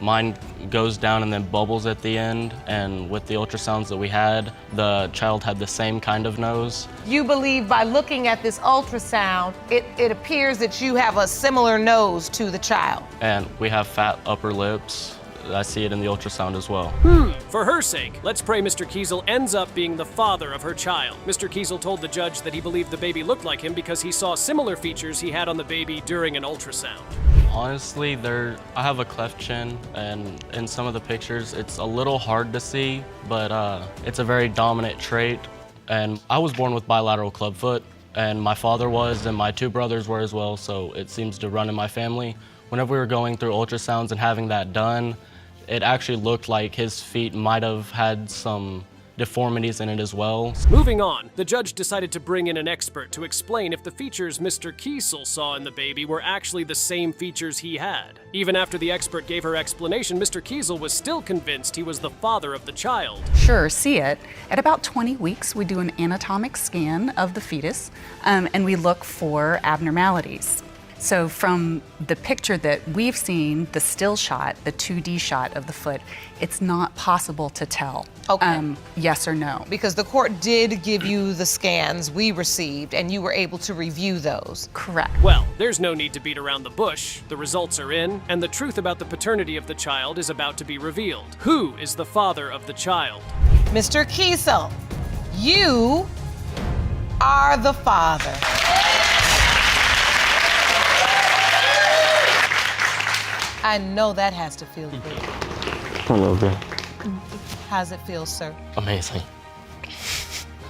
Mine goes down and then bubbles at the end, and with the ultrasounds that we had, the child had the same kind of nose. You believe by looking at this ultrasound, it appears that you have a similar nose to the child. And we have fat upper lips. I see it in the ultrasound as well. For her sake, let's pray Mr. Kiesel ends up being the father of her child. Mr. Kiesel told the judge that he believed the baby looked like him because he saw similar features he had on the baby during an ultrasound. Honestly, I have a cleft chin, and in some of the pictures, it's a little hard to see, but it's a very dominant trait. And I was born with bilateral clubfoot, and my father was, and my two brothers were as well, so it seems to run in my family. Whenever we were going through ultrasounds and having that done, it actually looked like his feet might have had some deformities in it as well. Moving on, the judge decided to bring in an expert to explain if the features Mr. Kiesel saw in the baby were actually the same features he had. Even after the expert gave her explanation, Mr. Kiesel was still convinced he was the father of the child. Sure, see it. At about 20 weeks, we do an anatomic scan of the fetus, and we look for abnormalities. So from the picture that we've seen, the still shot, the 2D shot of the foot, it's not possible to tell yes or no. Because the court did give you the scans we received, and you were able to review those. Correct. Well, there's no need to beat around the bush. The results are in, and the truth about the paternity of the child is about to be revealed. Who is the father of the child? Mr. Kiesel, you are the father. I know that has to feel good. A little bit. How's it feel, sir? Amazing.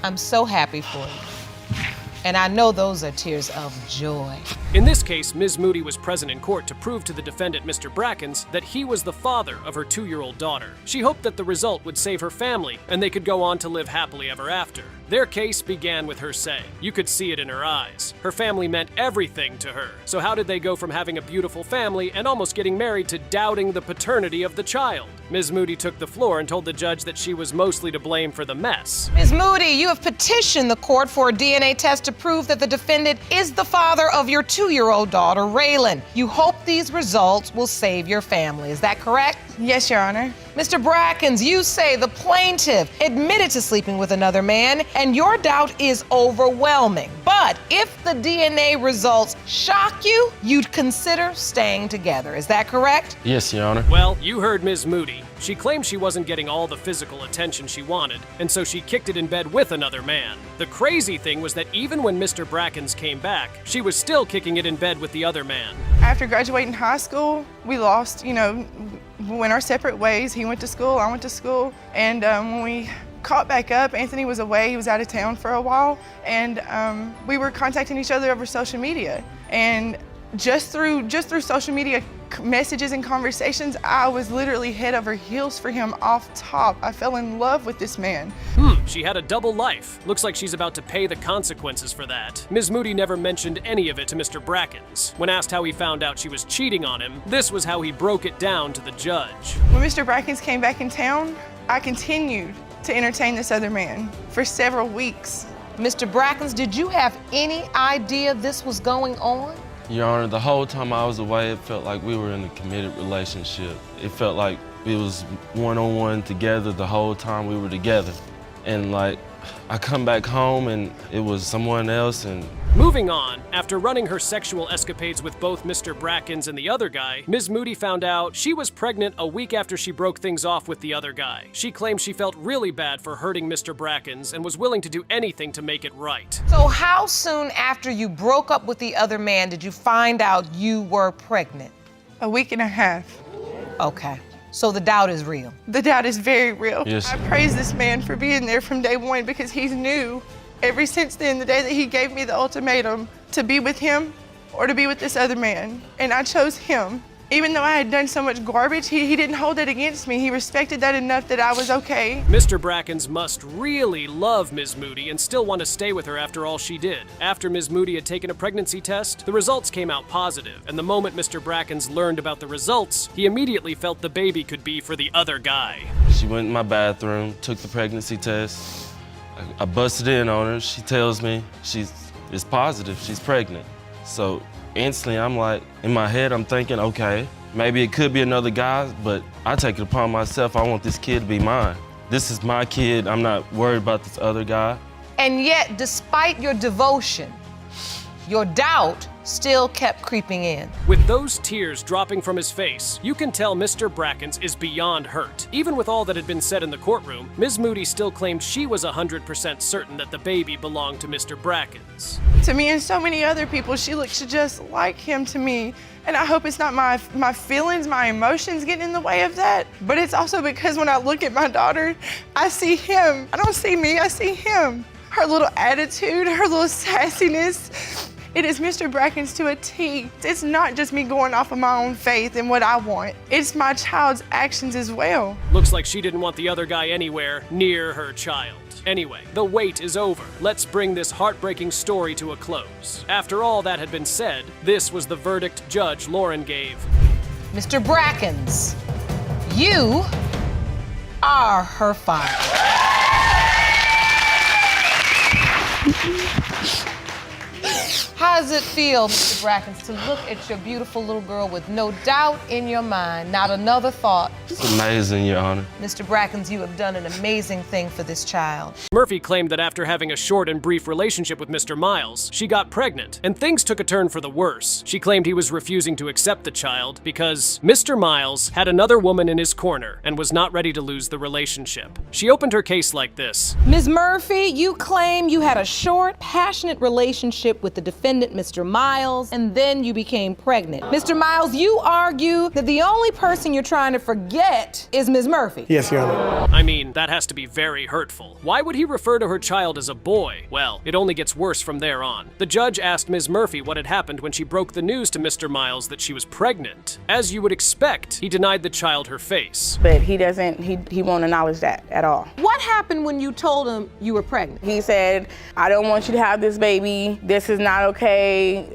I'm so happy for you. And I know those are tears of joy. In this case, Ms. Moody was present in court to prove to the defendant, Mr. Brackens, that he was the father of her 2-year-old daughter. She hoped that the result would save her family, and they could go on to live happily ever after. Their case began with her saying, you could see it in her eyes. Her family meant everything to her. So how did they go from having a beautiful family and almost getting married to doubting the paternity of the child? Ms. Moody took the floor and told the judge that she was mostly to blame for the mess. Ms. Moody, you have petitioned the court for a DNA test to prove that the defendant is the father of your 2-year-old daughter, Railen. You hope these results will save your family. Is that correct? Yes, Your Honor. Mr. Brackens, you say the plaintiff admitted to sleeping with another man, and your doubt is overwhelming. But if the DNA results shock you, you'd consider staying together. Is that correct? Yes, Your Honor. Well, you heard Ms. Moody. She claimed she wasn't getting all the physical attention she wanted, and so she kicked it in bed with another man. The crazy thing was that even when Mr. Brackens came back, she was still kicking it in bed with the other man. After graduating high school, we lost, went our separate ways. He went to school, I went to school, and when we caught back up, Anthony was away, he was out of town for a while, and we were contacting each other over social media. And just through social media messages and conversations, I was literally head over heels for him off top. I fell in love with this man. She had a double life. Looks like she's about to pay the consequences for that. Ms. Moody never mentioned any of it to Mr. Brackens. When asked how he found out she was cheating on him, this was how he broke it down to the judge. When Mr. Brackens came back in town, I continued to entertain this other man for several weeks. Mr. Brackens, did you have any idea this was going on? Your Honor, the whole time I was away, it felt like we were in a committed relationship. It felt like it was one-on-one together the whole time we were together. And like, I come back home and it was someone else and... Moving on, after running her sexual escapades with both Mr. Brackens and the other guy, Ms. Moody found out she was pregnant a week after she broke things off with the other guy. She claimed she felt really bad for hurting Mr. Brackens and was willing to do anything to make it right. So how soon after you broke up with the other man did you find out you were pregnant? A week and a half. Okay. So the doubt is real. The doubt is very real. Yes. I praise this man for being there from day one because he's knew ever since then, the day that he gave me the ultimatum to be with him or to be with this other man. And I chose him. Even though I had done so much garbage, he didn't hold it against me. He respected that enough that I was okay. Mr. Brackens must really love Ms. Moody and still want to stay with her after all she did. After Ms. Moody had taken a pregnancy test, the results came out positive, and the moment Mr. Brackens learned about the results, he immediately felt the baby could be for the other guy. She went in my bathroom, took the pregnancy test. I busted in on her. She tells me it's positive, she's pregnant. So instantly, I'm like, in my head, I'm thinking, okay, maybe it could be another guy, but I take it upon myself. I want this kid to be mine. This is my kid. I'm not worried about this other guy. And yet, despite your devotion, your doubt still kept creeping in. With those tears dropping from his face, you can tell Mr. Brackens is beyond hurt. Even with all that had been said in the courtroom, Ms. Moody still claimed she was 100% certain that the baby belonged to Mr. Brackens. To me and so many other people, she looks just like him to me. And I hope it's not my feelings, my emotions getting in the way of that. But it's also because when I look at my daughter, I see him. I don't see me, I see him. Her little attitude, her little sassiness. It is Mr. Brackens to a T. It's not just me going off of my own faith and what I want. It's my child's actions as well. Looks like she didn't want the other guy anywhere near her child. Anyway, the wait is over. Let's bring this heartbreaking story to a close. After all that had been said, this was the verdict Judge Lauren gave. Mr. Brackens, you are her father. How does it feel, Mr. Brackens, to look at your beautiful little girl with no doubt in your mind, not another thought? It's amazing, Your Honor. Mr. Brackens, you have done an amazing thing for this child. Murphy claimed that after having a short and brief relationship with Mr. Miles, she got pregnant, and things took a turn for the worse. She claimed he was refusing to accept the child because Mr. Miles had another woman in his corner and was not ready to lose the relationship. She opened her case like this. Ms. Murphy, you claim you had a short, passionate relationship with the defendant, Mr. Miles, and then you became pregnant. Mr. Miles, you argue that the only person you're trying to forget is Ms. Murphy. Yes, Your Honor. I mean, that has to be very hurtful. Why would he refer to her child as a boy? Well, it only gets worse from there on. The judge asked Ms. Murphy what had happened when she broke the news to Mr. Miles that she was pregnant. As you would expect, he denied the child her face. But he won't acknowledge that at all. What happened when you told him you were pregnant? He said, I don't want you to have this baby. This is not okay.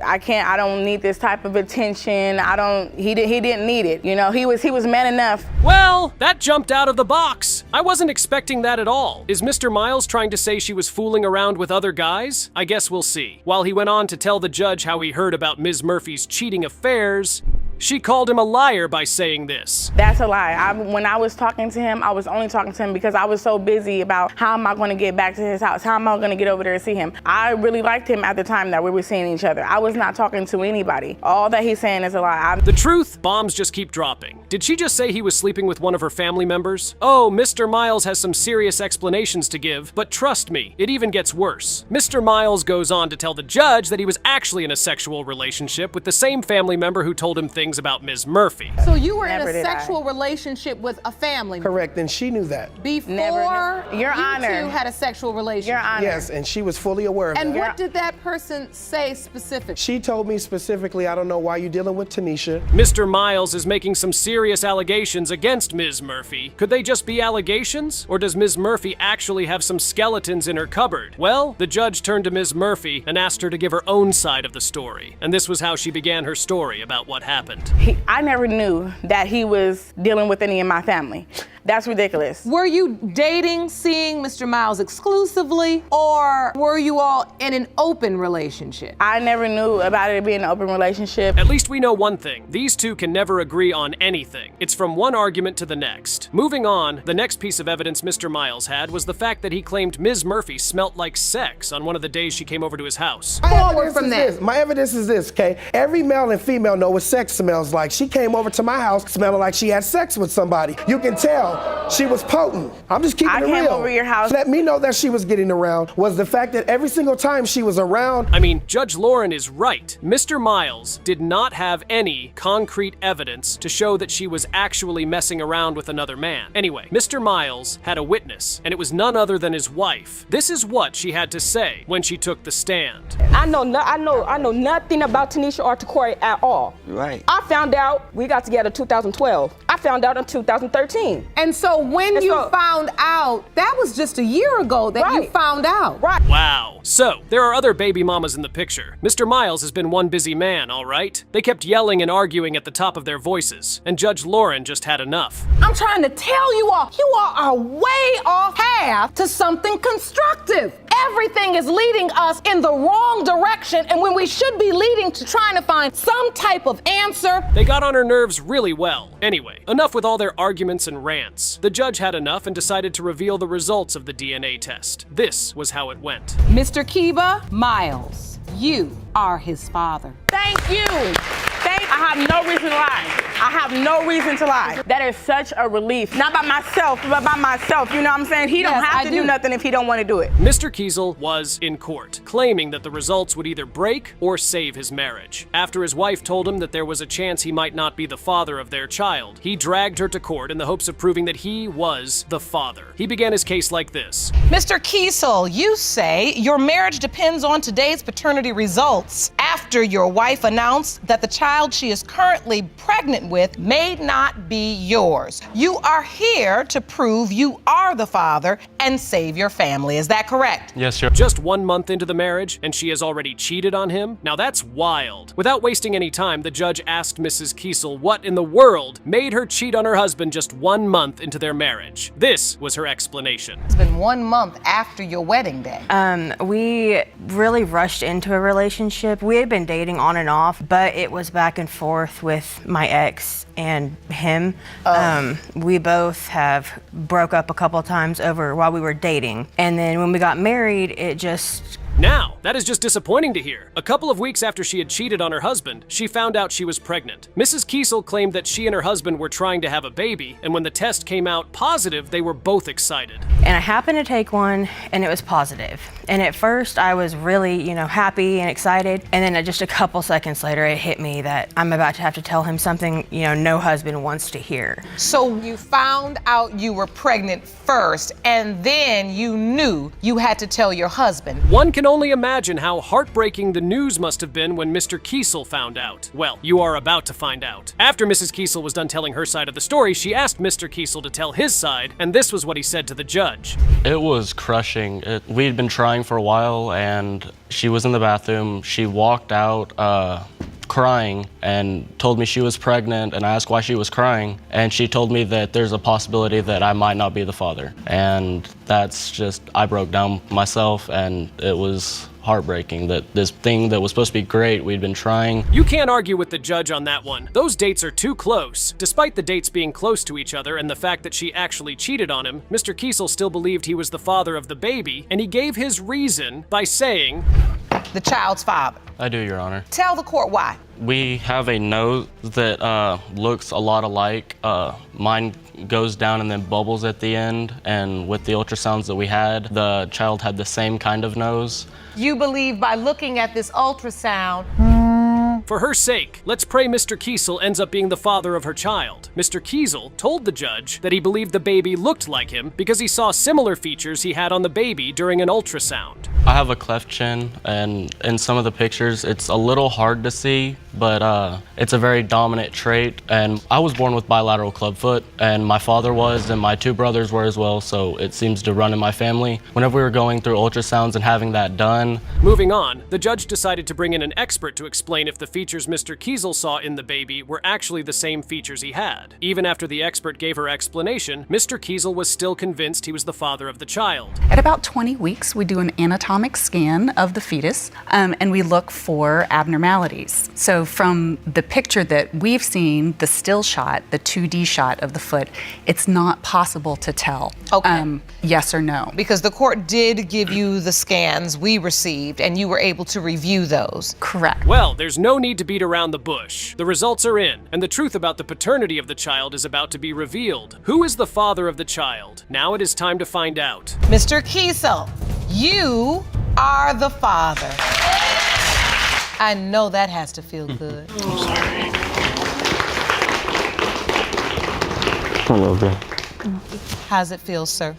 I don't need this type of attention. He didn't need it. You know, he was man enough. Well, that jumped out of the box. I wasn't expecting that at all. Is Mr. Miles trying to say she was fooling around with other guys? I guess we'll see. While he went on to tell the judge how he heard about Ms. Murphy's cheating affairs, she called him a liar by saying this. That's a lie. When I was talking to him, I was only talking to him because I was so busy about how am I going to get back to his house? How am I going to get over there and see him? I really liked him at the time that we were seeing each other. I was not talking to anybody. All that he's saying is a lie. The truth, bombs just keep dropping. Did she just say he was sleeping with one of her family members? Oh, Mr. Miles has some serious explanations to give, but trust me, it even gets worse. Mr. Miles goes on to tell the judge that he was actually in a sexual relationship with the same family member who told him things about Ms. Murphy. So you were in a sexual relationship with a family member? Correct, and she knew that. Before Your Honor. You two had a sexual relationship? Your Honor. Yes, and she was fully aware of And that. what did that person say specifically? She told me specifically, I don't know why you're dealing with Tanisha. Mr. Miles is making some serious allegations against Ms. Murphy. Could they just be allegations? Or does Ms. Murphy actually have some skeletons in her cupboard? Well, the judge turned to Ms. Murphy and asked her to give her own side of the story. And this was how she began her story about what happened. I never knew that he was dealing with any of my family. That's ridiculous. Were you dating, seeing Mr. Miles exclusively, or were you all in an open relationship? I never knew about it being an open relationship. At least we know one thing. These two can never agree on anything. It's from one argument to the next. Moving on, the next piece of evidence Mr. Miles had was the fact that he claimed Ms. Murphy smelt like sex on one of the days she came over to his house. My evidence is this, okay? Every male and female know what sex smells like. She came over to my house smelling like she had sex with somebody. You can tell she was potent. I'm just keeping it real. I came over your house. Let me know that she was getting around was the fact that every single time she was around. I mean, Judge Lauren is right. Mr. Miles did not have any concrete evidence to show that she was actually messing around with another man. Anyway, Mr. Miles had a witness, and it was none other than his wife. This is what she had to say when she took the stand. I know nothing about Tanisha or Takori at all. Right. I found out we got together in 2012. I found out in 2013. And so when you found out, that was just a year ago that you found out. Right. Wow. So, there are other baby mamas in the picture. Mr. Miles has been one busy man, all right? They kept yelling and arguing at the top of their voices, and Judge Lauren just had enough. I'm trying to tell you all are way off path to something constructive. Everything is leading us in the wrong direction, and when we should be leading to trying to find some type of answer. They got on her nerves really well. Anyway, enough with all their arguments and rants. The judge had enough and decided to reveal the results of the DNA test. This was how it went. Mr. Kiba Miles, you are his father. Thank you. I have no reason to lie. I have no reason to lie. That is such a relief. Not by myself, but by myself. You know what I'm saying? He don't have to do nothing if he don't want to do it. Mr. Kiesel was in court, claiming that the results would either break or save his marriage. After his wife told him that there was a chance he might not be the father of their child, he dragged her to court in the hopes of proving that he was the father. He began his case like this. Mr. Kiesel, you say your marriage depends on today's paternity results after your wife announced that the child she is currently pregnant with may not be yours. You are here to prove you are the father and save your family. Is that correct? Yes, sir. Just 1 month into the marriage, and she has already cheated on him? Now that's wild. Without wasting any time, the judge asked Mrs. Kiesel what in the world made her cheat on her husband just 1 month into their marriage. This was her explanation. It's been 1 month after your wedding day. We really rushed into a relationship. We had been dating on and off, but it was back and forth with my ex and him. We both have broke up a couple of times over while we were dating. And then when we got married, it just... Now, that is just disappointing to hear. A couple of weeks after she had cheated on her husband, she found out she was pregnant. Mrs. Kiesel claimed that she and her husband were trying to have a baby, and when the test came out positive, they were both excited. And I happened to take one, and it was positive. And at first, I was really, happy and excited. And then just a couple seconds later, it hit me that I'm about to have to tell him something, no husband wants to hear. So you found out you were pregnant first, and then you knew you had to tell your husband. One can only imagine how heartbreaking the news must have been when Mr. Kiesel found out. Well, you are about to find out. After Mrs. Kiesel was done telling her side of the story, she asked Mr. Kiesel to tell his side, and this was what he said to the judge. It was crushing. We had been trying for a while, and she was in the bathroom. She walked out crying and told me she was pregnant, and I asked why she was crying, and she told me that there's a possibility that I might not be the father. And that's just, I broke down myself, and it was heartbreaking that this thing that was supposed to be great, we'd been trying. You can't argue with the judge on that one. Those dates are too close. Despite the dates being close to each other and the fact that she actually cheated on him, Mr. Kiesel still believed he was the father of the baby, and he gave his reason by saying, the child's father. I do, Your Honor. Tell the court why. We have a nose that looks a lot alike. Mine goes down and then bubbles at the end, and with the ultrasounds that we had, the child had the same kind of nose. You believe by looking at this ultrasound. For her sake, let's pray Mr. Kiesel ends up being the father of her child. Mr. Kiesel told the judge that he believed the baby looked like him because he saw similar features he had on the baby during an ultrasound. I have a cleft chin, and in some of the pictures, it's a little hard to see, but it's a very dominant trait. And I was born with bilateral clubfoot, and my father was, and my two brothers were as well, so it seems to run in my family. Whenever we were going through ultrasounds and having that done. Moving on, the judge decided to bring in an expert to explain if the features Mr. Kiesel saw in the baby were actually the same features he had. Even after the expert gave her explanation, Mr. Kiesel was still convinced he was the father of the child. At about 20 weeks, we do an anatomic scan of the fetus, and we look for abnormalities. So from the picture that we've seen, the still shot, the 2D shot of the foot, it's not possible to tell yes or no. Because the court did give you the scans we received, and you were able to review those. Correct. Well, there's no need to beat around the bush. The results are in, and the truth about the paternity of the child is about to be revealed. Who is the father of the child? Now it is time to find out. Mr. Kiesel, you are the father. I know that has to feel good. I'm sorry. A little bit. How's it feel, sir?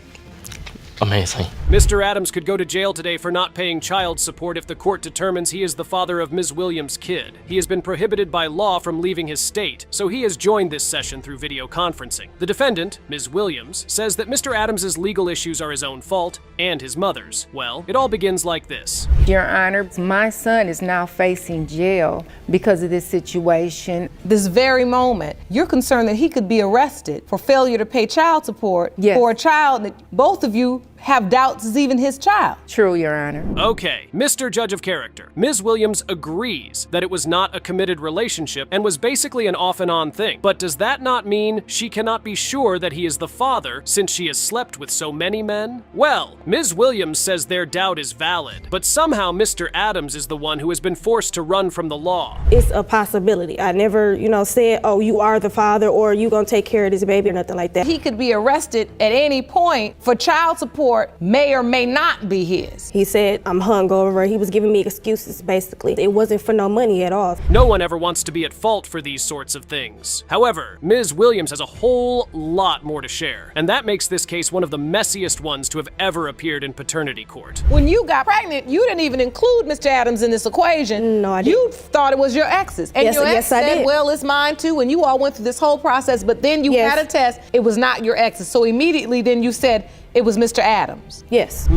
Amazing. Mr. Adams could go to jail today for not paying child support if the court determines he is the father of Ms. Williams' kid. He has been prohibited by law from leaving his state, so he has joined this session through video conferencing. The defendant, Ms. Williams, says that Mr. Adams' legal issues are his own fault and his mother's. Well, it all begins like this. Your Honor, my son is now facing jail because of this situation. This very moment, you're concerned that he could be arrested for failure to pay child support for a child that both of you have doubts is even his child. True, Your Honor. Okay, Mr. Judge of Character. Ms. Williams agrees that it was not a committed relationship and was basically an off and on thing. But does that not mean she cannot be sure that he is the father since she has slept with so many men? Well, Ms. Williams says their doubt is valid, but somehow Mr. Adams is the one who has been forced to run from the law. It's a possibility. I never, said, oh, you are the father or you gonna take care of this baby or nothing like that. He could be arrested at any point for child support may or may not be his. He said, I'm hungover. He was giving me excuses, basically. It wasn't for no money at all. No one ever wants to be at fault for these sorts of things. However, Ms. Williams has a whole lot more to share, and that makes this case one of the messiest ones to have ever appeared in paternity court. When you got pregnant, you didn't even include Mr. Adams in this equation. No, I didn't. You thought it was your ex's. And your ex said, well, it's mine too, and you all went through this whole process, but then you had a test, it was not your ex's. So immediately then you said, it was Mr. Adams. Yes.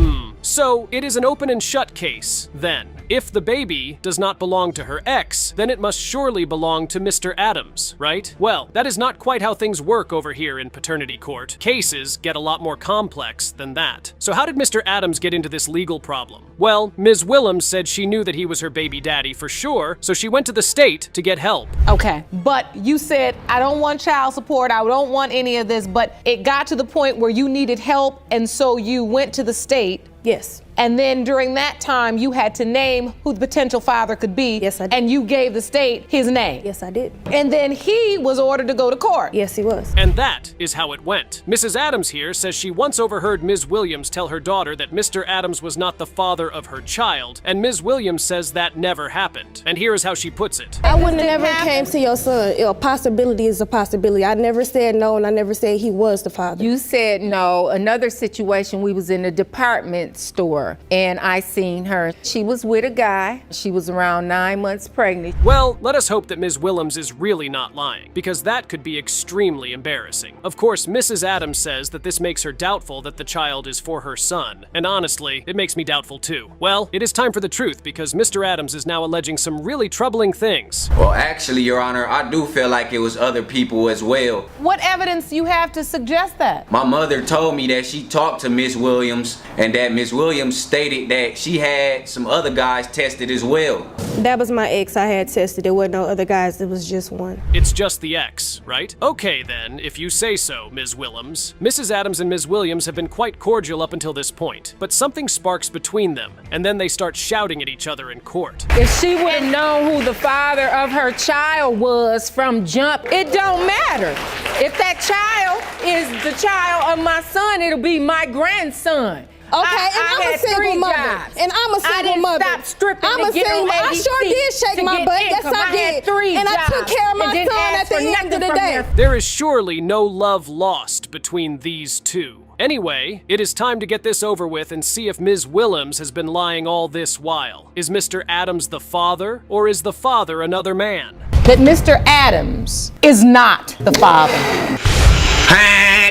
So it is an open and shut case, then. If the baby does not belong to her ex, then it must surely belong to Mr. Adams, right? Well, that is not quite how things work over here in paternity court. Cases get a lot more complex than that. So how did Mr. Adams get into this legal problem? Well, Ms. Williams said she knew that he was her baby daddy for sure, so she went to the state to get help. Okay, but you said, I don't want child support, I don't want any of this, but it got to the point where you needed help, and so you went to the state. Yes. And then during that time, you had to name who the potential father could be. Yes, I did. And you gave the state his name. Yes, I did. And then he was ordered to go to court. Yes, he was. And that is how it went. Mrs. Adams here says she once overheard Ms. Williams tell her daughter that Mr. Adams was not the father of her child, and Ms. Williams says that never happened. And here is how she puts it. I wouldn't have never came to your son. A possibility is a possibility. I never said no, and I never said he was the father. You said no. Another situation, we was in a department store, and I seen her. She was with a guy. She was around 9 months pregnant. Well, let us hope that Ms. Williams is really not lying, because that could be extremely embarrassing. Of course, Mrs. Adams says that this makes her doubtful that the child is for her son, and honestly, it makes me doubtful too. Well, it is time for the truth, because Mr. Adams is now alleging some really troubling things. Well, actually, Your Honor, I do feel like it was other people as well. What evidence you have to suggest that? My mother told me that she talked to Miss Williams, and that Miss Williams stated that she had some other guys tested as well. That was my ex I had tested. There were no other guys, it was just one. It's just the ex, right? Okay then, if you say so, Ms. Williams. Mrs. Adams and Ms. Williams have been quite cordial up until this point, but something sparks between them, and then they start shouting at each other in court. If she would have known who the father of her child was from jump, it don't matter. If that child is the child of my son, it'll be my grandson. Okay, I'm a single mother. And I'm a single mother. Stop stripping I'm a single mother. I sure did shake my butt. Yes, I did. And I took care of my son at the end of the day. There is surely no love lost between these two. Anyway, it is time to get this over with and see if Ms. Williams has been lying all this while. Is Mr. Adams the father, or is the father another man? That Mr. Adams is not the father.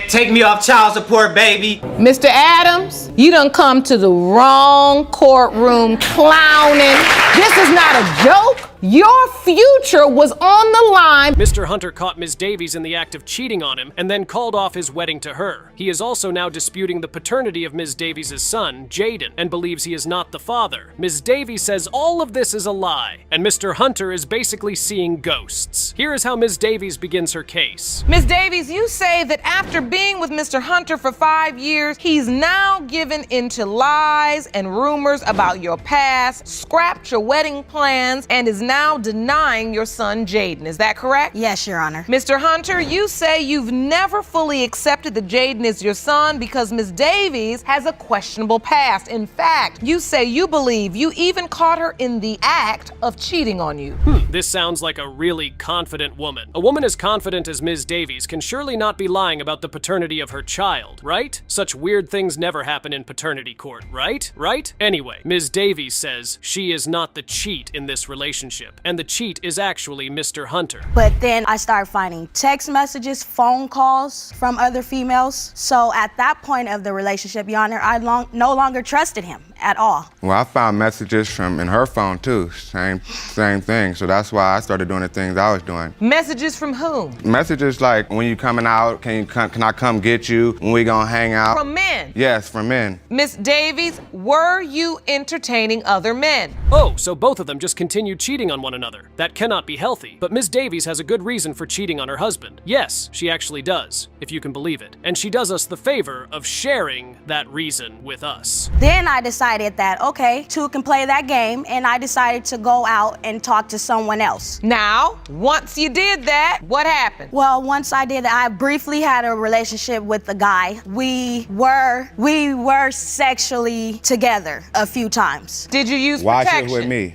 Take me off child support, baby. Mr. Adams, you done come to the wrong courtroom clowning. This is not a joke. Your future was on the line. Mr. Hunter caught Ms. Davies in the act of cheating on him and then called off his wedding to her. He is also now disputing the paternity of Ms. Davies' son, Jaden, and believes he is not the father. Ms. Davies says all of this is a lie, and Mr. Hunter is basically seeing ghosts. Here is how Ms. Davies begins her case. Ms. Davies, you say that after being with Mr. Hunter for 5 years, he's now given into lies and rumors about your past, scrapped your wedding plans, and is now denying your son Jaden. Is that correct? Yes, Your Honor. Mr. Hunter, you say you've never fully accepted that Jaden is your son because Ms. Davies has a questionable past. In fact, you say you believe you even caught her in the act of cheating on you. This sounds like a really confident woman. A woman as confident as Ms. Davies can surely not be lying about the paternity of her child, right? Such weird things never happen in paternity court, right? Right? Anyway, Ms. Davies says she is not the cheat in this relationship, and the cheat is actually Mr. Hunter. But then I started finding text messages, phone calls from other females. So at that point of the relationship, Your Honor, I no longer trusted him at all. Well, I found messages in her phone too, same thing. So that's why I started doing the things I was doing. Messages from whom? Messages like, when you coming out, can I come get you? When we gonna hang out? From men? Yes, from men. Miss Davies, were you entertaining other men? Oh, so both of them just continued cheating on one another. That cannot be healthy. But Ms. Davies has a good reason for cheating on her husband. Yes, she actually does, if you can believe it. And she does us the favor of sharing that reason with us. Then I decided that, okay, two can play that game, and I decided to go out and talk to someone else. Now, once you did that, what happened? Well, once I did, I briefly had a relationship with the guy. We were sexually together a few times. Did you use Why protection? shit with me?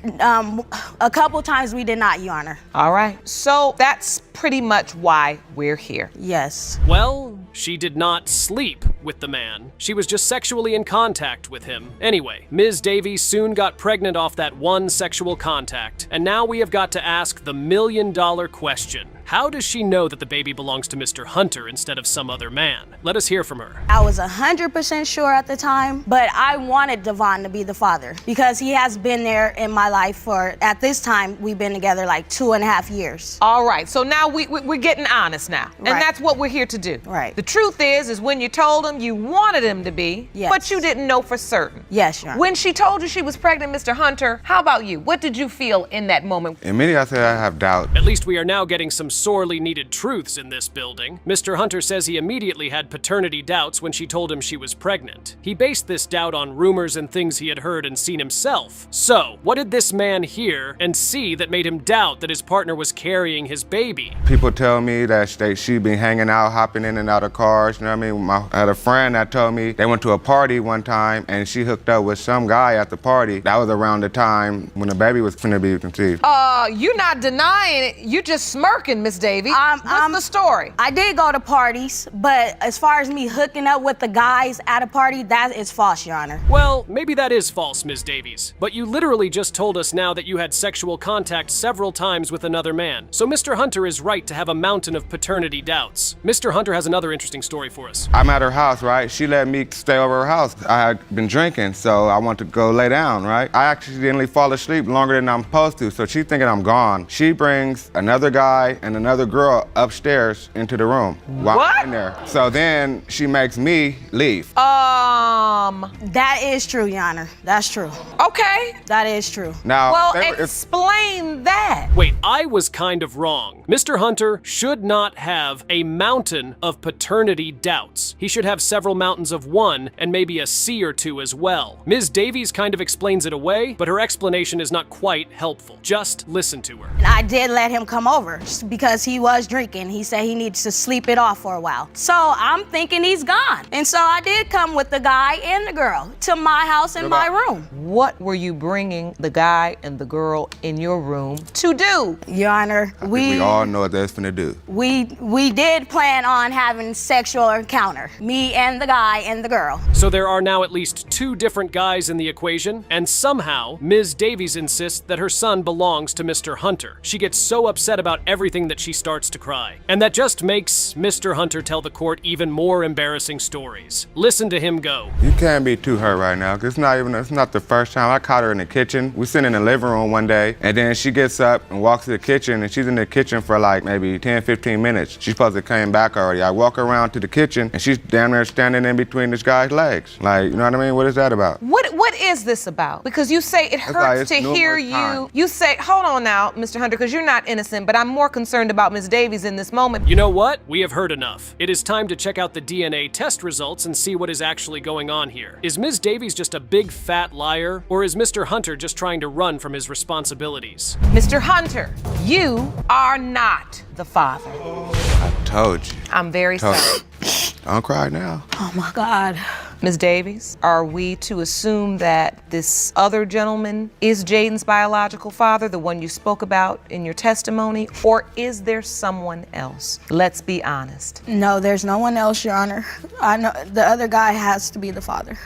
A couple times we did not, Your Honor. All right. So that's pretty much why we're here. Yes. Well, she did not sleep with the man. She was just sexually in contact with him. Anyway, Ms. Davies soon got pregnant off that one sexual contact, and now we have got to ask the million-dollar question. How does she know that the baby belongs to Mr. Hunter instead of some other man? Let us hear from her. I was 100% sure at the time, but I wanted Devon to be the father because he has been there in my life for, at this time, we've been together like 2.5 years. All right, so now we're getting honest now, and Right. that's what we're here to do. Right. The truth is when you told him you wanted him to be, Yes. but you didn't know for certain. Yes, Your Honor. When she told you she was pregnant, Mr. Hunter, how about you? What did you feel in that moment? Immediately I said I have doubt. At least we are now getting some sorely needed truths in this building. Mr. Hunter says he immediately had paternity doubts when she told him she was pregnant. He based this doubt on rumors and things he had heard and seen himself. So, what did this man hear and see that made him doubt that his partner was carrying his baby? People tell me that she been hanging out, hopping in and out of cars, you know what I mean? I had a friend that told me they went to a party one time and she hooked up with some guy at the party. That was around the time when the baby was finna be conceived. You're not denying it, you just smirking, Miss Davies. What's the story? I did go to parties, but as far as me hooking up with the guys at a party, that is false, Your Honor. Well, maybe that is false, Ms. Davies. But you literally just told us now that you had sexual contact several times with another man. So Mr. Hunter is right to have a mountain of paternity doubts. Mr. Hunter has another interesting story for us. I'm at her house, right? She let me stay over her house. I had been drinking, so I want to go lay down, right? I accidentally fall asleep longer than I'm supposed to, so she's thinking I'm gone. She brings another guy and another girl upstairs into the room while I'm in there. So then she makes me leave. That is true, Your Honor. That's true. Okay. That is true. Now, well, explain that. Wait, I was kind of wrong. Mr. Hunter should not have a mountain of paternity doubts. He should have several mountains of one and maybe a C or two as well. Ms. Davies kind of explains it away, but her explanation is not quite helpful. Just listen to her. I did let him come over because he was drinking. He said he needs to sleep it off for a while. So I'm thinking he's gone. And so I did come with the guy and the girl to my house and my room. What were you bringing the guy and the girl in your room to do? Your Honor, We all know what that's finna do. we did plan on having sexual encounter. Me and the guy and the girl. So there are now at least two different guys in the equation, and somehow Ms. Davies insists that her son belongs to Mr. Hunter. She gets so upset about everything that she starts to cry. And that just makes Mr. Hunter tell the court even more embarrassing stories. Listen to him go. You can't be too hurt right now, 'cause it's not the first time. I caught her in the kitchen. We sitting in the living room one day, and then she gets up and walks to the kitchen, and she's in the kitchen for like maybe 10, 15 minutes. She's supposed to came back already. I walk around to the kitchen, and she's damn near standing in between this guy's legs. Like, you know what I mean? What is that about? What is this about? Because you say it hurts to hear you. You say, hold on now, Mr. Hunter, because you're not innocent, but I'm more concerned about Ms. Davies in this moment. You know what? We have heard enough. It is time to check out the DNA test results and see what is actually going on here. Is Ms. Davies just a big fat liar, or is Mr. Hunter just trying to run from his responsibilities? Mr. Hunter, you are not the father. I told you. I'm very sorry. Don't cry now. Oh my God. Ms. Davies, are we to assume that this other gentleman is Jaden's biological father, the one you spoke about in your testimony, or is there someone else? Let's be honest. No, there's no one else, Your Honor. I know the other guy has to be the father.